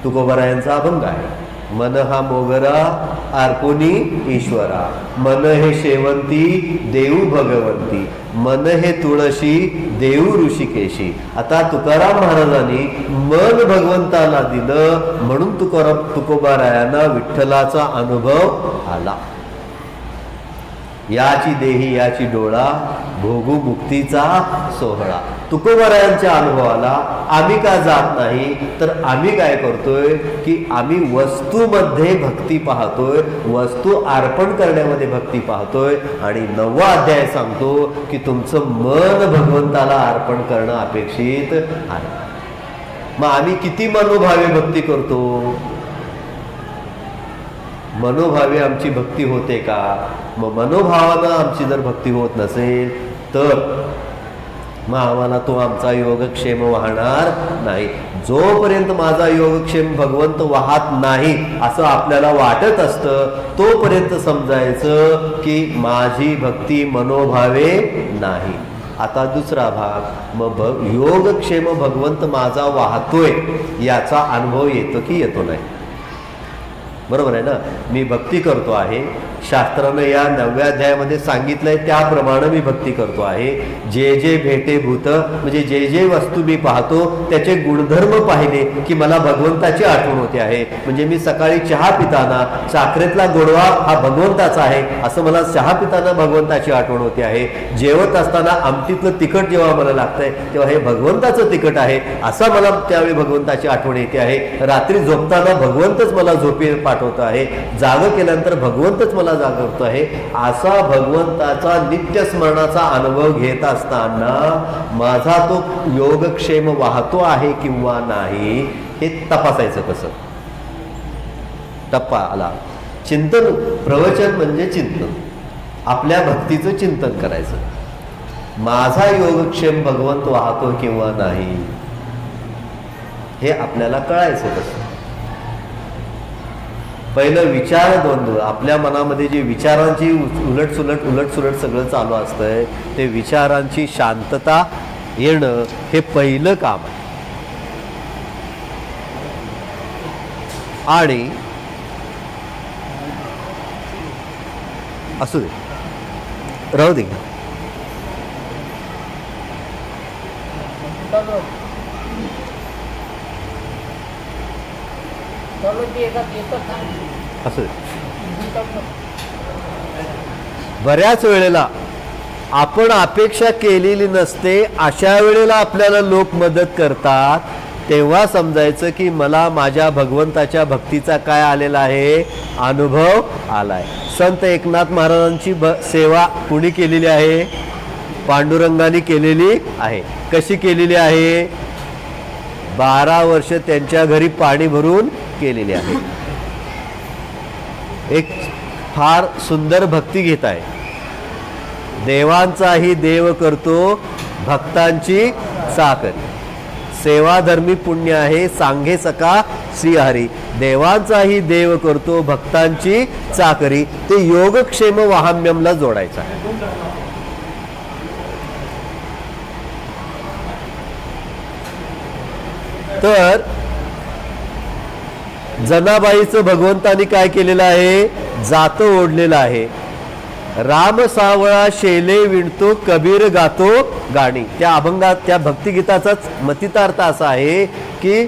तुकोबारायांचा अभंग आहे. मन हा मोगरा अर्पुनी ईश्वरा, मन हे शेवंती देऊ भगवंती, मन हे तुळशी देऊ ऋषिकेशी. आता तुकाराम महाराजांनी मन भगवंताला दिलं म्हणून तुकोबारायांना विठ्ठलाचा अनुभव आला. याची देही याची डोळा, भोगू मुक्तीचा सोहळा. तुकोबारायांच्या अनुभवाला आम्ही का जात नाही तर आम्ही काय करतोय की आम्ही वस्तूमध्ये भक्ती पाहतोय, वस्तू अर्पण करण्यामध्ये भक्ती पाहतोय. आणि 9वा अध्याय सांगतो की तुमचं मन भगवंताला अर्पण करणं अपेक्षित आहे. मग आम्ही किती मनोभावे भक्ती करतो, मनोभावे आमची भक्ती होते का. मग मनोभावानं आमची जर भक्ती होत नसेल तर मग आम्हाला तो आमचा योगक्षेम वाहणार नाही. जोपर्यंत माझा योगक्षेम भगवंत वाहत नाही असं आपल्याला वाटत असतं तोपर्यंत समजायचं की माझी भक्ती मनोभावे नाही. आता दुसरा भाग, मग योगक्षेम भगवंत माझा वाहतोय याचा अनुभव येतो की येतो नाही. बरोबर आहे ना. मी भक्ती करतो आहे, शास्त्रानं या 9व्या अध्यायामध्ये सांगितलंय त्याप्रमाणे मी भक्ती करतो आहे. जे जे भेटे भूत म्हणजे जे जे वस्तू मी पाहतो त्याचे गुणधर्म पाहिले की मला भगवंताची आठवण होते आहे. म्हणजे मी सकाळी चहा पिताना साखरेतला गोडवा हा भगवंताचा आहे असं मला चहा पिताना भगवंताची आठवण होते आहे. जेवत असताना आमटीतलं तिखट जेव्हा मला लागतंय तेव्हा हे भगवंताचं तिखट आहे असा मला त्यावेळी भगवंताची आठवण येते आहे. रात्री झोपताना भगवंतच मला झोपे पाठवतो आहे. जागं केल्यानंतर भगवंतच मला जागवतो आहे. असा भगवंताचा नित्य स्मरणाचा अनुभव घेत असताना माझा तो योगक्षेम वाहतो आहे किंवा नाही हे तपासायचं कसं. टप्पा आला चिंतन. प्रवचन म्हणजे चिंतन, आपल्या भक्तीचं चिंतन करायचं. माझा योगक्षेम भगवंत वाहतो किंवा नाही हे आपल्याला कळायचं कसं. पहिलं विचार द्वंद्व, आपल्या मनामध्ये जे विचारांची उलटसुलट सगळं चालू असतंय ते विचारांची शांतता येणं हे पहिलं काम आहे. आणि असू दे राहू दे. असं बऱ्याच वेळेला आपण अपेक्षा केलेली नसते अशा वेळेला आपल्याला लोक मदत करतात तेव्हा समजायचं की मला माझ्या भगवंताच्या भक्तीचा काय आलेला आहे, अनुभव आलाय. संत एकनाथ महाराजांची सेवा कुणी केलेली आहे, पांडुरंगाने केलेली आहे. कशी केलेली आहे, 12 वर्ष त्यांच्या घरी पाणी भरून केलेली आहे. एक फार सुंदर भक्ती घेत आहे. देवांचाही देव करतो भक्तांची चाकरी, सेवाधर्मी पुण्य आहे सांगे सका श्रीहरी. देवांचाही देव करतो भक्तांची चाकरी, ते योगक्षेम वाहाम्यमला जोडायचं आहे. तर जनाबाईचं भगवंतानी काय केलेलं आहे, जातं ओढलेलं आहे. राम सावळा शेले विणतो कबीर गातो गाणी. त्या अभंगात त्या भक्तिगीताचाच मतितार्थ असा आहे की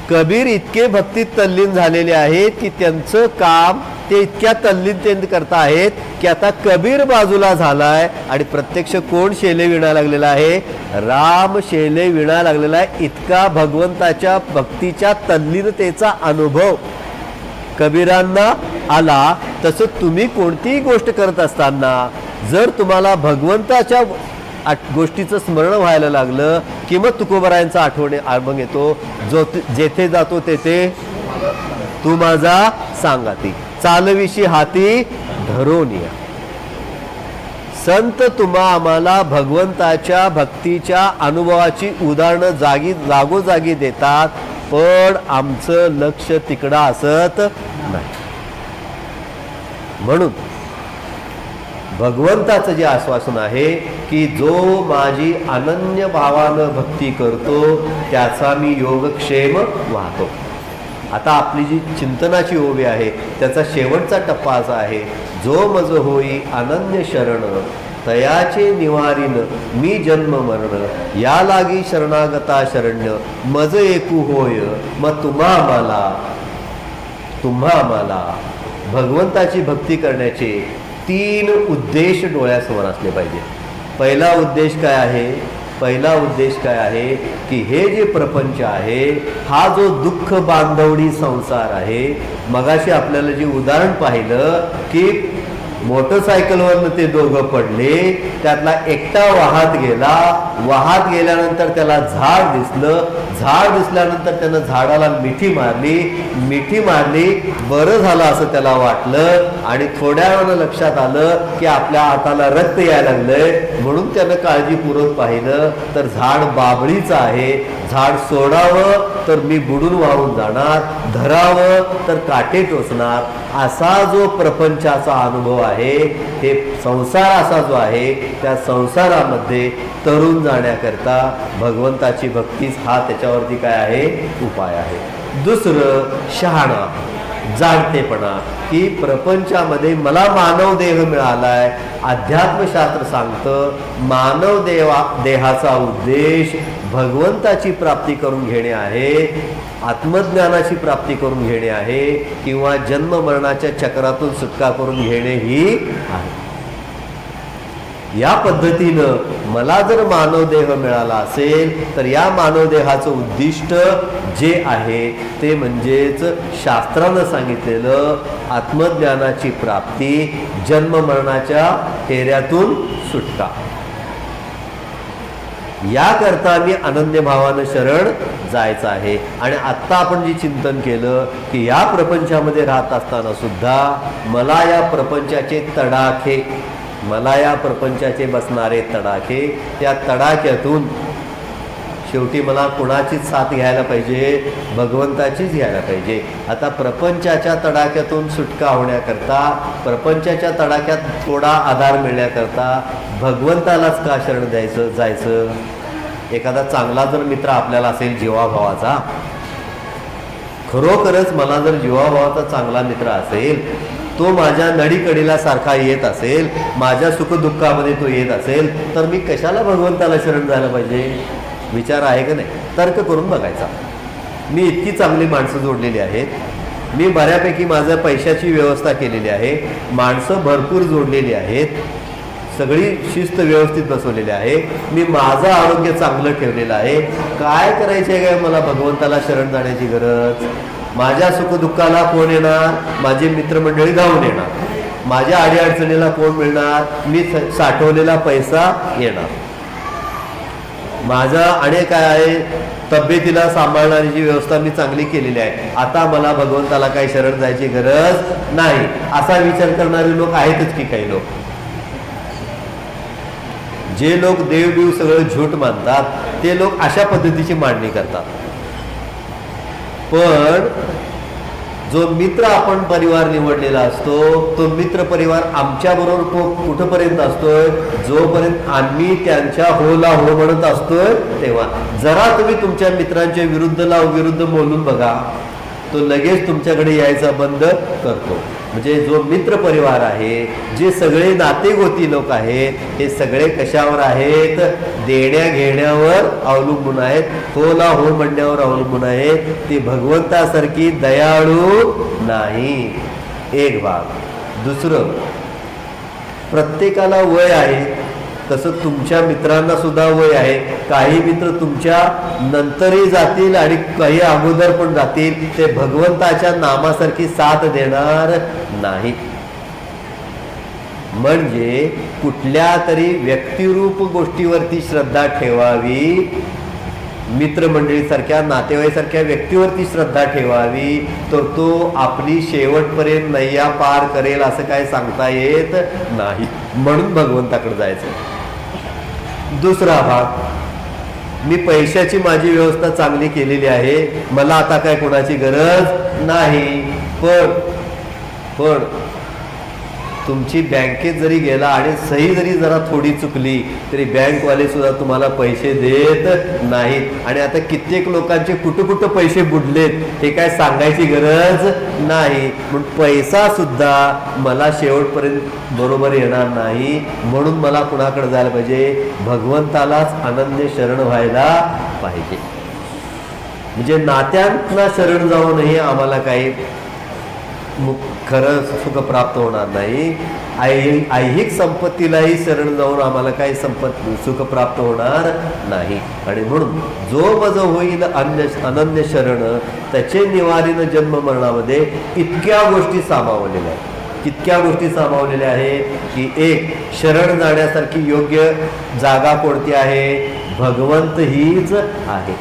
कबीर इतके भक्तीत तल्लीन झालेले आहेत की त्यांचं काम ते इतक्या तल्लीन करता आहेत की आता कबीर बाजूला झालाय आणि प्रत्यक्ष कोण शेले विणायला लागलेला आहे, राम शेले विणायला लागलेला आहे. इतका भगवंताच्या भक्तीच्या तल्लीनतेचा अनुभव कबीरांना आला. तसं तुम्ही कोणतीही गोष्ट करत असताना जर तुम्हाला भगवंताच्या गोष्टीचं स्मरण व्हायला लागलं की मग तुकोबरायांचा आठवण अभंग येतो, जो जेथे जातो तेथे तू माझा सांगाती, चालविशी हाती धरून या. संत तुम्हा आम्हाला भगवंताच्या भक्तीच्या अनुभवाची उदाहरणं जागोजागी देतात, पण आमचं लक्ष तिकडं असत नाही. म्हणून भगवंताचं जे आश्वासन आहे की जो माझी अनन्य भावानं भक्ती करतो त्याचा मी योगक्षेम वाहतो. आता आपली जी चिंतनाची ओवी आहे त्याचा शेवटचा टप्पा असा आहे, जो मज होई अनन्य शरण तयाचे निवारीन मी जन्म मरण, या लागी शरणागता शरण्य मज एकू होय. मग तुम्हा आम्हाला भगवंताची भक्ती करण्याचे 3 उद्देश डोळ्यासमोर असले पाहिजे. पहिला उद्देश काय आहे की हे जे प्रपंच आहे, हा जो दुःख बांधवडी संसार आहे, मगाशी आपल्याला जे उदाहरण पाहिलं की मोटरसायकलवरनं ते दोघं पडले. त्यातला एकटा वाहत गेला. वाहत गेल्यानंतर त्याला झाड दिसलं. झाड दिसल्यानंतर त्यानं झाडाला मिठी मारली. मिठी मारली, बरं झालं असं त्याला वाटलं. आणि थोड्या वेळानं लक्षात आलं की आपल्या हाताला रक्त यायला लागलंय. म्हणून त्यानं काळजीपूर्वक पाहिलं तर झाड बाभळीचं आहे. झाड सोडावं तर मी बुडून वाहून जाणार, धरावं तर काटे टोचणार. असा जो प्रपंचाचा अनुभव आहे, हे संसार असा जो आहे, त्या संसारामध्ये तरुण जाण्याकरता भगवंताची भक्तीच हा त्याच्यावरती काय आहे, उपाय आहे. दुसरं शहाणा, जाणतेपणा, की प्रपंचामध्ये मला मानव देह मिळालाय. अध्यात्मशास्त्र सांगतं मानव देहाचा उद्देश भगवंताची प्राप्ती करून घेणे आहे, आत्मज्ञानाची प्राप्ती करून घेणे आहे, किंवा जन्म मरणाच्या चक्रातून सुटका करून घेणे ही आहे. या पद्धतीनं मला जर मानव देह मिळाला असेल तर या मानव देहाचं उद्दिष्ट जे आहे ते म्हणजेच शास्त्रानं सांगितलेलं आत्मज्ञानाची प्राप्ती, जन्म मरणाच्या फेऱ्यातून सुटका. याकरता मी अनन्य भावानं शरण जायचं आहे. आणि आत्ता आपण जे चिंतन केलं की या प्रपंचामध्ये राहत असताना सुद्धा मला या प्रपंचाचे तडाखे, मला या प्रपंचाचे बसणारे तडाखे, त्या तडाख्यातून शेवटी मला कुणाचीच साथ घ्यायला पाहिजे, भगवंताचीच घ्यायला पाहिजे. आता प्रपंचाच्या तडाख्यातून सुटका होण्याकरता, प्रपंचाच्या तडाख्यात थोडा आधार मिळण्याकरता भगवंतालाच का शरण जायचं. एखादा चांगला जर मित्र आपल्याला असेल जीवाभावाचा, खरोखरच मला जर जीवाभावाचा चांगला मित्र असेल, तो माझ्या नडीकडीला सारखा येत असेल, माझ्या सुखदुःखामध्ये तो येत असेल, तर मी कशाला भगवंताला शरण जायला पाहिजे. विचार आहे का नाही, तर्क करून बघायचा. मी इतकी चांगली माणसं जोडलेली आहेत, मी बऱ्यापैकी माझ्या पैशाची व्यवस्था केलेली आहे, माणसं भरपूर जोडलेली आहेत, सगळी शिस्त व्यवस्थित बसवलेली आहे, मी माझं आरोग्य चांगलं ठेवलेलं आहे, काय करायचे काय मला भगवंताला शरण जाण्याची गरज. माझ्या सुखदुःखाला कोण येणार, माझे मित्रमंडळी धावून येणार, माझ्या अडीअडचणीला कोण मिळणार, मी साठवलेला पैसा येणार, माझा आणि काय आहे तब्येतीला सांभाळण्याची व्यवस्था मी चांगली केलेली आहे, आता मला भगवंताला काही शरण जायची गरज नाही, असा विचार करणारे लोक आहेतच की काही लोक. जे लोक देव सगळं झूट मानतात ते लोक अशा पद्धतीची मांडणी करतात. पण जो मित्र आपण परिवार निवडलेला असतो, तो मित्र परिवार आमच्याबरोबर कुठंपर्यंत असतोय, जोपर्यंत आम्ही त्यांच्या होला हो म्हणत असतोय तेव्हा. जरा तुम्ही तुमच्या मित्रांच्या विरुद्ध बोलून बघा, तो लगेच तुमच्याकडे यायचा बंद करतो. म्हणजे जो मित्र परिवार आहे, जे सगळे नातेगोती लोक आहेत, हे सगळे कशावर आहेत, देण्या घेण्यावर अवलंबून आहेत, होला हो म्हणण्यावर अवलंबून आहेत. ते भगवंतासारखी दयाळू नाही. एक भाग. दुसरं, प्रत्येकाला वय आहे, तसं तुमच्या मित्रांना सुद्धा वय आहे. काही मित्र तुमच्या नंतरही जातील आणि काही अगोदर पण जातील, ते भगवंताच्या नामासारखी साथ देणार नाही. म्हणजे कुठल्या तरी व्यक्तिरूप गोष्टीवरती श्रद्धा ठेवावी, मित्रमंडळीसारख्या नातेवाईसारख्या व्यक्तीवरती श्रद्धा ठेवावी, तर तो आपली शेवटपर्यंत नैया पार करेल असं काय सांगता येत नाही. म्हणून भगवंताकडे जायचं. दुसरा भाग, मी पैशाची माझी व्यवस्था चांगली केलेली आहे, मला आता काय कोणाची गरज नाही. पण तुमची बँकेत जरी गेला आणि सही जरी जरा थोडी चुकली तरी बँकवाले सुद्धा तुम्हाला पैसे देत नाहीत. आणि आता कित्येक लोकांचे कुठं पैसे बुडलेत हे काय सांगायची गरज नाही. पण पैसा सुद्धा मला शेवटपर्यंत बरोबर येणार नाही. म्हणून मला कुणाकडे जायला पाहिजे, भगवंतालाच अनन्य शरण व्हायला पाहिजे. म्हणजे नात्यांना शरण जाऊनही आम्हाला काही खरं सुख प्राप्त होणार नाही. ऐहिक संपत्तीलाही शरण जाऊन आम्हाला काही सुख प्राप्त होणार नाही. आणि म्हणून जो मज होईल अनन्य शरण, त्याचे निवारीन जन्म मरणामध्ये इतक्या गोष्टी सामावलेल्या आहेत. कितक्या गोष्टी सामावलेल्या आहेत की एक शरण जाण्यासारखी योग्य जागा कोणती आहे? भगवंत हीच आहे.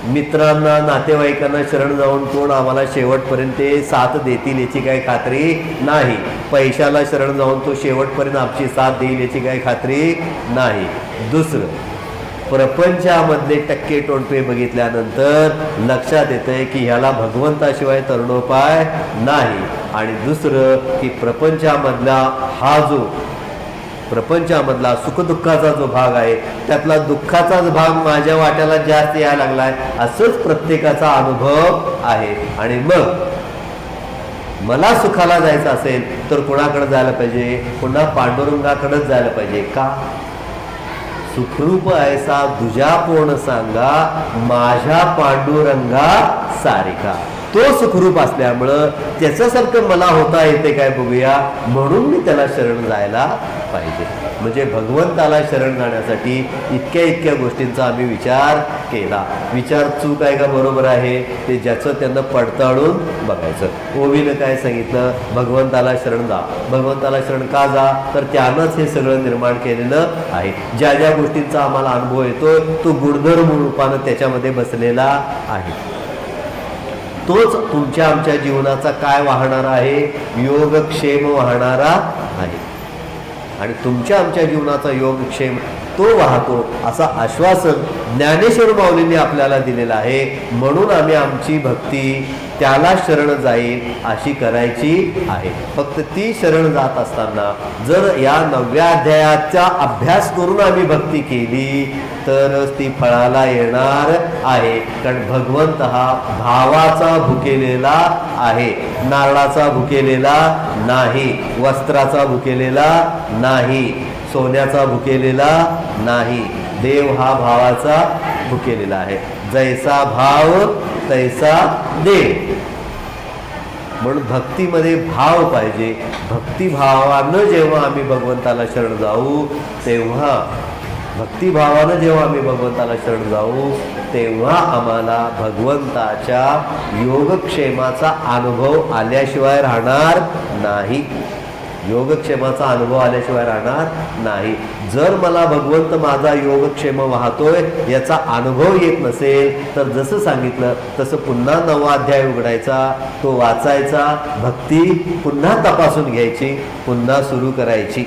मित्रांना नातेवाईकांना शरण जाऊन कोण आम्हाला शेवटपर्यंत साथ देतील याची काही खात्री नाही. पैशाला शरण जाऊन तो शेवटपर्यंत आमची साथ देईल याची काही खात्री नाही. दुसरं, प्रपंचामधले टक्के टोणपे बघितल्यानंतर लक्षात येतंय की ह्याला भगवंताशिवाय तरुणोपाय नाही. आणि दुसरं की प्रपंचामधला हा जो प्रपंचामधला सुखदुःखाचा जो भाग आहे त्यातला दुःखाचाच भाग माझ्या वाट्याला जास्त यायला लागलाय असंच प्रत्येकाचा अनुभव आहे. आणि मग मला सुखाला जायचं असेल तर कोणाकडे जायला पाहिजे? पुन्हा पांडुरंगाकडेच जायला पाहिजे. का? सुखरूप ऐसा दुजा कोण सांगा, माझ्या पांडुरंगा सारिका. तो सुखरूप असल्यामुळं त्याच्यासारखं मला होता येते काय बघूया, म्हणून मी त्याला शरण जायला पाहिजे. म्हणजे भगवंताला शरण जाण्यासाठी इतक्या गोष्टींचा आम्ही विचार केला. विचार चूक आहे का बरोबर आहे ते ज्याचं त्यांना पडताळून बघायचं. ओवीनं काय सांगितलं? भगवंताला शरण जा. भगवंताला शरण का जा? तर त्यानंच हे सगळं निर्माण केलेलं आहे. ज्या ज्या गोष्टींचा आम्हाला अनुभव येतो तो गुणधर्म रूपानं त्याच्यामध्ये बसलेला आहे. तोच तुमच्या आमच्या जीवनाचा काय वाहणारा आहे? योगक्षेम वाहणारा आहे. आणि तुमच्या आमच्या जीवनाचा योगक्षेम तो वाहतो असं आश्वासन ज्ञानेश्वर माऊलींनी आपल्याला दिलेलं आहे. म्हणून आम्ही आमची भक्ती त्याला शरण जाईल अशी करायची आहे. फक्त ती शरण जात असताना जर या 9व्या अध्यायाचा अभ्यास करून आम्ही भक्ती केली तरच ती फळाला येणार आहे. कारण भगवंत हा भावाचा भुकेलेला आहे, नारळाचा भुकेलेला नाही, वस्त्राचा भुकेलेला नाही, सोन्याचा भुकेलेला नाही. देव हा भावाचा भुकेलेला आहे. जैसा भाव तैसा देव. म्हणून भक्तीमध्ये भाव पाहिजे. भक्तिभावानं जेव्हा आम्ही भगवंताला शरण जाऊ तेव्हा भक्तिभावानं जेव्हा आम्ही भगवंताला शरण जाऊ तेव्हा आम्हाला भगवंताच्या योगक्षेमाचा अनुभव आल्याशिवाय राहणार नाही. योगक्षेमाचा अनुभव आल्याशिवाय राहणार नाही. जर मला भगवंत माझा योगक्षेम वाहतोय याचा अनुभव येत नसेल तर जसं सांगितलं तसं पुन्हा 9वा अध्याय उघडायचा, तो वाचायचा, भक्ती पुन्हा तपासून घ्यायची, पुन्हा सुरू करायची.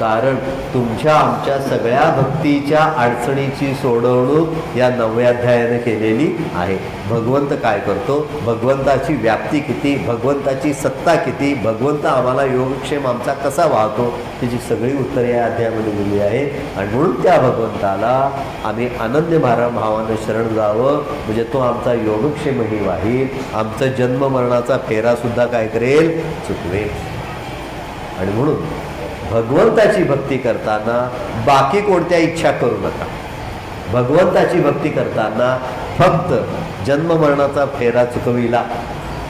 कारण तुमच्या आमच्या सगळ्या भक्तीच्या अडचणीची सोडवणूक या 9व्या अध्यायाने केलेली आहे. भगवंत काय करतो, भगवंताची व्याप्ती किती, भगवंताची सत्ता किती, भगवंत आम्हाला योगक्षेम आमचा कसा वाहतो त्याची सगळी उत्तरे या अध्यायामध्ये दिली आहेत. आणि म्हणून त्या भगवंताला आम्ही अनन्य भावानं शरण जावं. म्हणजे तो आमचा योगक्षेमही वाहील, आमचं जन्म मरणाचा फेरासुद्धा काय करेल, चुकवेल. आणि म्हणून भगवंताची भक्ती करताना बाकी कोणत्या इच्छा करू नका. भगवंताची भक्ती करताना फक्त जन्म मरणाचा फेरा चुकविला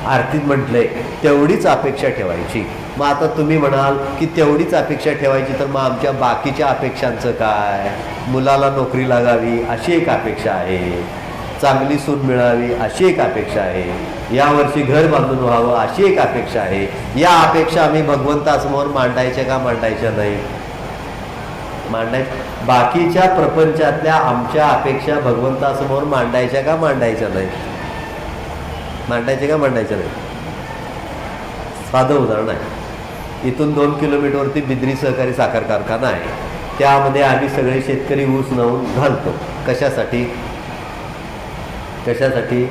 आरतीत म्हटलंय तेवढीच अपेक्षा ठेवायची. मग आता तुम्ही म्हणाल की तेवढीच अपेक्षा ठेवायची तर मग आमच्या बाकीच्या अपेक्षांचं काय? मुलाला नोकरी लागावी अशी एक अपेक्षा आहे, चांगली सून मिळावी अशी एक अपेक्षा आहे, यावर्षी घर बांधून व्हावं अशी एक अपेक्षा आहे. या अपेक्षा आम्ही भगवंतासमोर मांडायच्या का मांडायच्या नाही? बाकीच्या प्रपंचातल्या आमच्या अपेक्षा भगवंतासमोर मांडायच्या का मांडायच्या नाही? मांडायच्या का मांडायच्या नाही? साधं उदाहरण आहे. इथून 2 किलोमीटरवरती बिद्री सहकारी साखर कारखाना आहे. त्यामध्ये आम्ही सगळे शेतकरी ऊस लावून घालतो. कशासाठी? कशासाठी?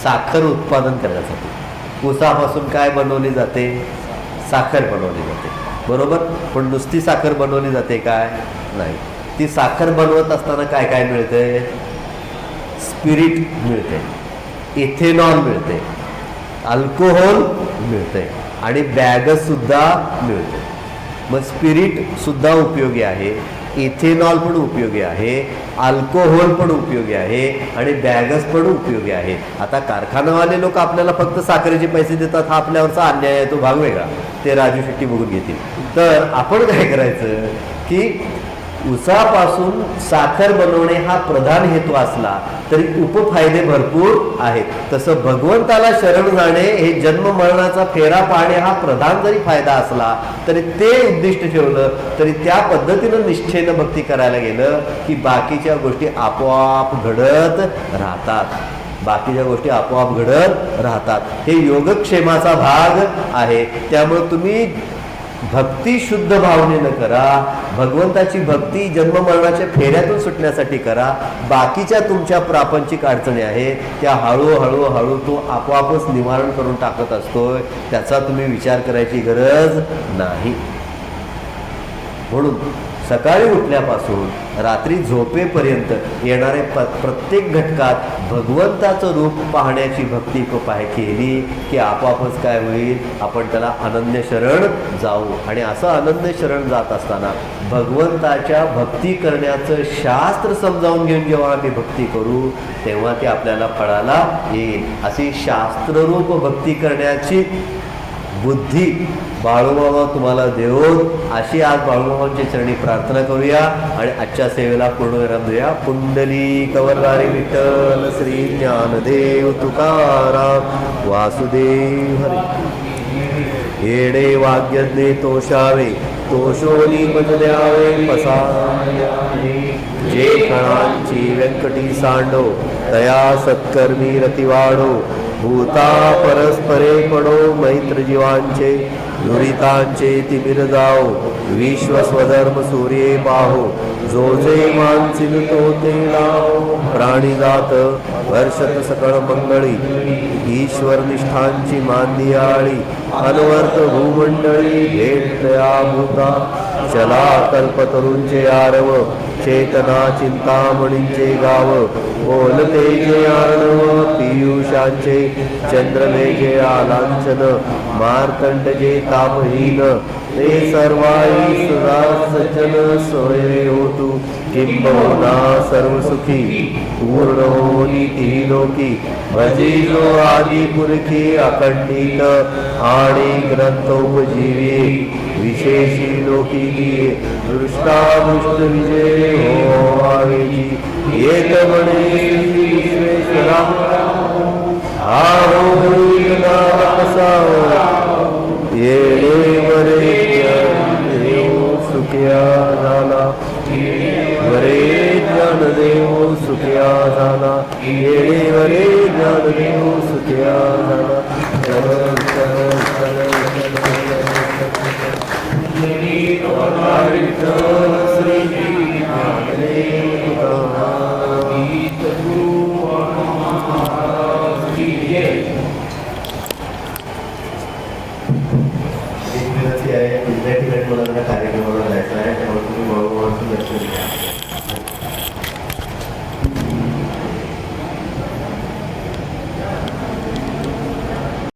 साखर उत्पादन करण्यासाठी. ऊसापासून काय बनवली जाते? साखर बनवली जाते, बरोबर. पण नुसती साखर बनवली जाते काय? नाही. ती साखर बनवत असताना काय काय मिळते? स्पिरिट मिळते, इथेनॉल मिळते, अल्कोहोल मिळते आणि बॅगसुद्धा मिळते. मग स्पिरिटसुद्धा उपयोगी आहे, इथेनॉल पण उपयोगी आहे, अल्कोहोल पण उपयोगी आहे आणि बॅगस पण उपयोगी आहे. आता कारखानावाले लोक आपल्याला फक्त साखरेचे पैसे देतात, हा आपल्यावरचा अन्याय आहे, तो भाग वेगळा, ते राजू शेट्टी बघून घेतील. तर आपण काय करायचं की उसापासून साखर बनवणे हा प्रधान हेतू असला तरी उपफायदे भरपूर आहेत. तसं भगवंताला शरण जाणे हे जन्म मरणाचा फेरा पाहणे हा प्रधान जरी फायदा असला तरी ते उद्दिष्ट ठेवलं तरी त्या पद्धतीनं निष्ठेनं भक्ती करायला गेलं की बाकीच्या गोष्टी आपोआप घडत राहतात. बाकीच्या गोष्टी आपोआप घडत राहतात. हे योगक्षेमाचा भाग आहे. त्यामुळे तुम्ही भक्ती शुद्ध भावनेनं करा. भगवंताची भक्ती जन्म मरणाच्या फेऱ्यातून सुटण्यासाठी करा. बाकीच्या तुमच्या प्रापंचिक अडचणी आहेत त्या हळूहळू तो आपोआपच निवारण करून टाकत असतोय. त्याचा तुम्ही विचार करायची गरज नाही. म्हणून सकाळी उठल्यापासून रात्री झोपेपर्यंत येणाऱ्या प्रत्येक घटकात भगवंताचं रूप पाहण्याची भक्ती केली की आपोआपच काय होईल, आपण त्याला अनन्य शरण जाऊ. आणि असं अनन्य शरण जात असताना भगवंताच्या भक्ती करण्याचं शास्त्र समजावून घेऊन जेव्हा आम्ही भक्ती करू तेव्हा ते आपल्याला फळाला येईल. अशी शास्त्ररूप भक्ती करण्याची बुद्धी बाळूमामा तुम्हाला देऊन अशी आज बाळूमामांच्या चरणी प्रार्थना करूया आणि आजच्या सेवेला पूर्णविराम देऊया. पुंडली कवरदारी विठ्ठल श्री ज्ञानदेव तुकाराम वासुदेव हरी. येडे वाग्यज्ञे तोषावे तोषोनी पद द्यावे पसारे. जे कणांची व्यंकटी सांडो तया सत्कर्मी रतिवाडो. भूता परस्परे पडो मैत्र जीवांचे दुरितांचे तिमिर जाओ. विश्व स्वधर्म सूर्ये पाहो जो जे मानसिल तो ते लावो. प्राणी जात वर्षत सकळ मंगळी ईश्वर निष्ठांची मांदियाळी. अनवर्त भूमंडळी भेटया भूता चला कल्पतरूंचे आरव. चेतना चिंतामणींचे गाव बोलतेचे आर्णव. पियुषांचे चंद्रमेघे आलांछन मार्तंडजे तापहीन. ते सर्वाई सुरा सज्जन सोये होतु किंबहुना सर्वसुखी. पूर्ण होनी ती लोकी भजिलो आदि पुरखी. अखंडित आणि ग्रंथोपजीवी विशेषी लोकी दिये. दृष्टादुष्ट विजय हो आवेची. एक म्हणे विश्वेश्वरा आरोग्यना येणे वरे देव सुखिया झाला. वरे ज्ञानदेव सुखिया झाला. येणे वरे ज्ञानदेव सुखिया झाला. चल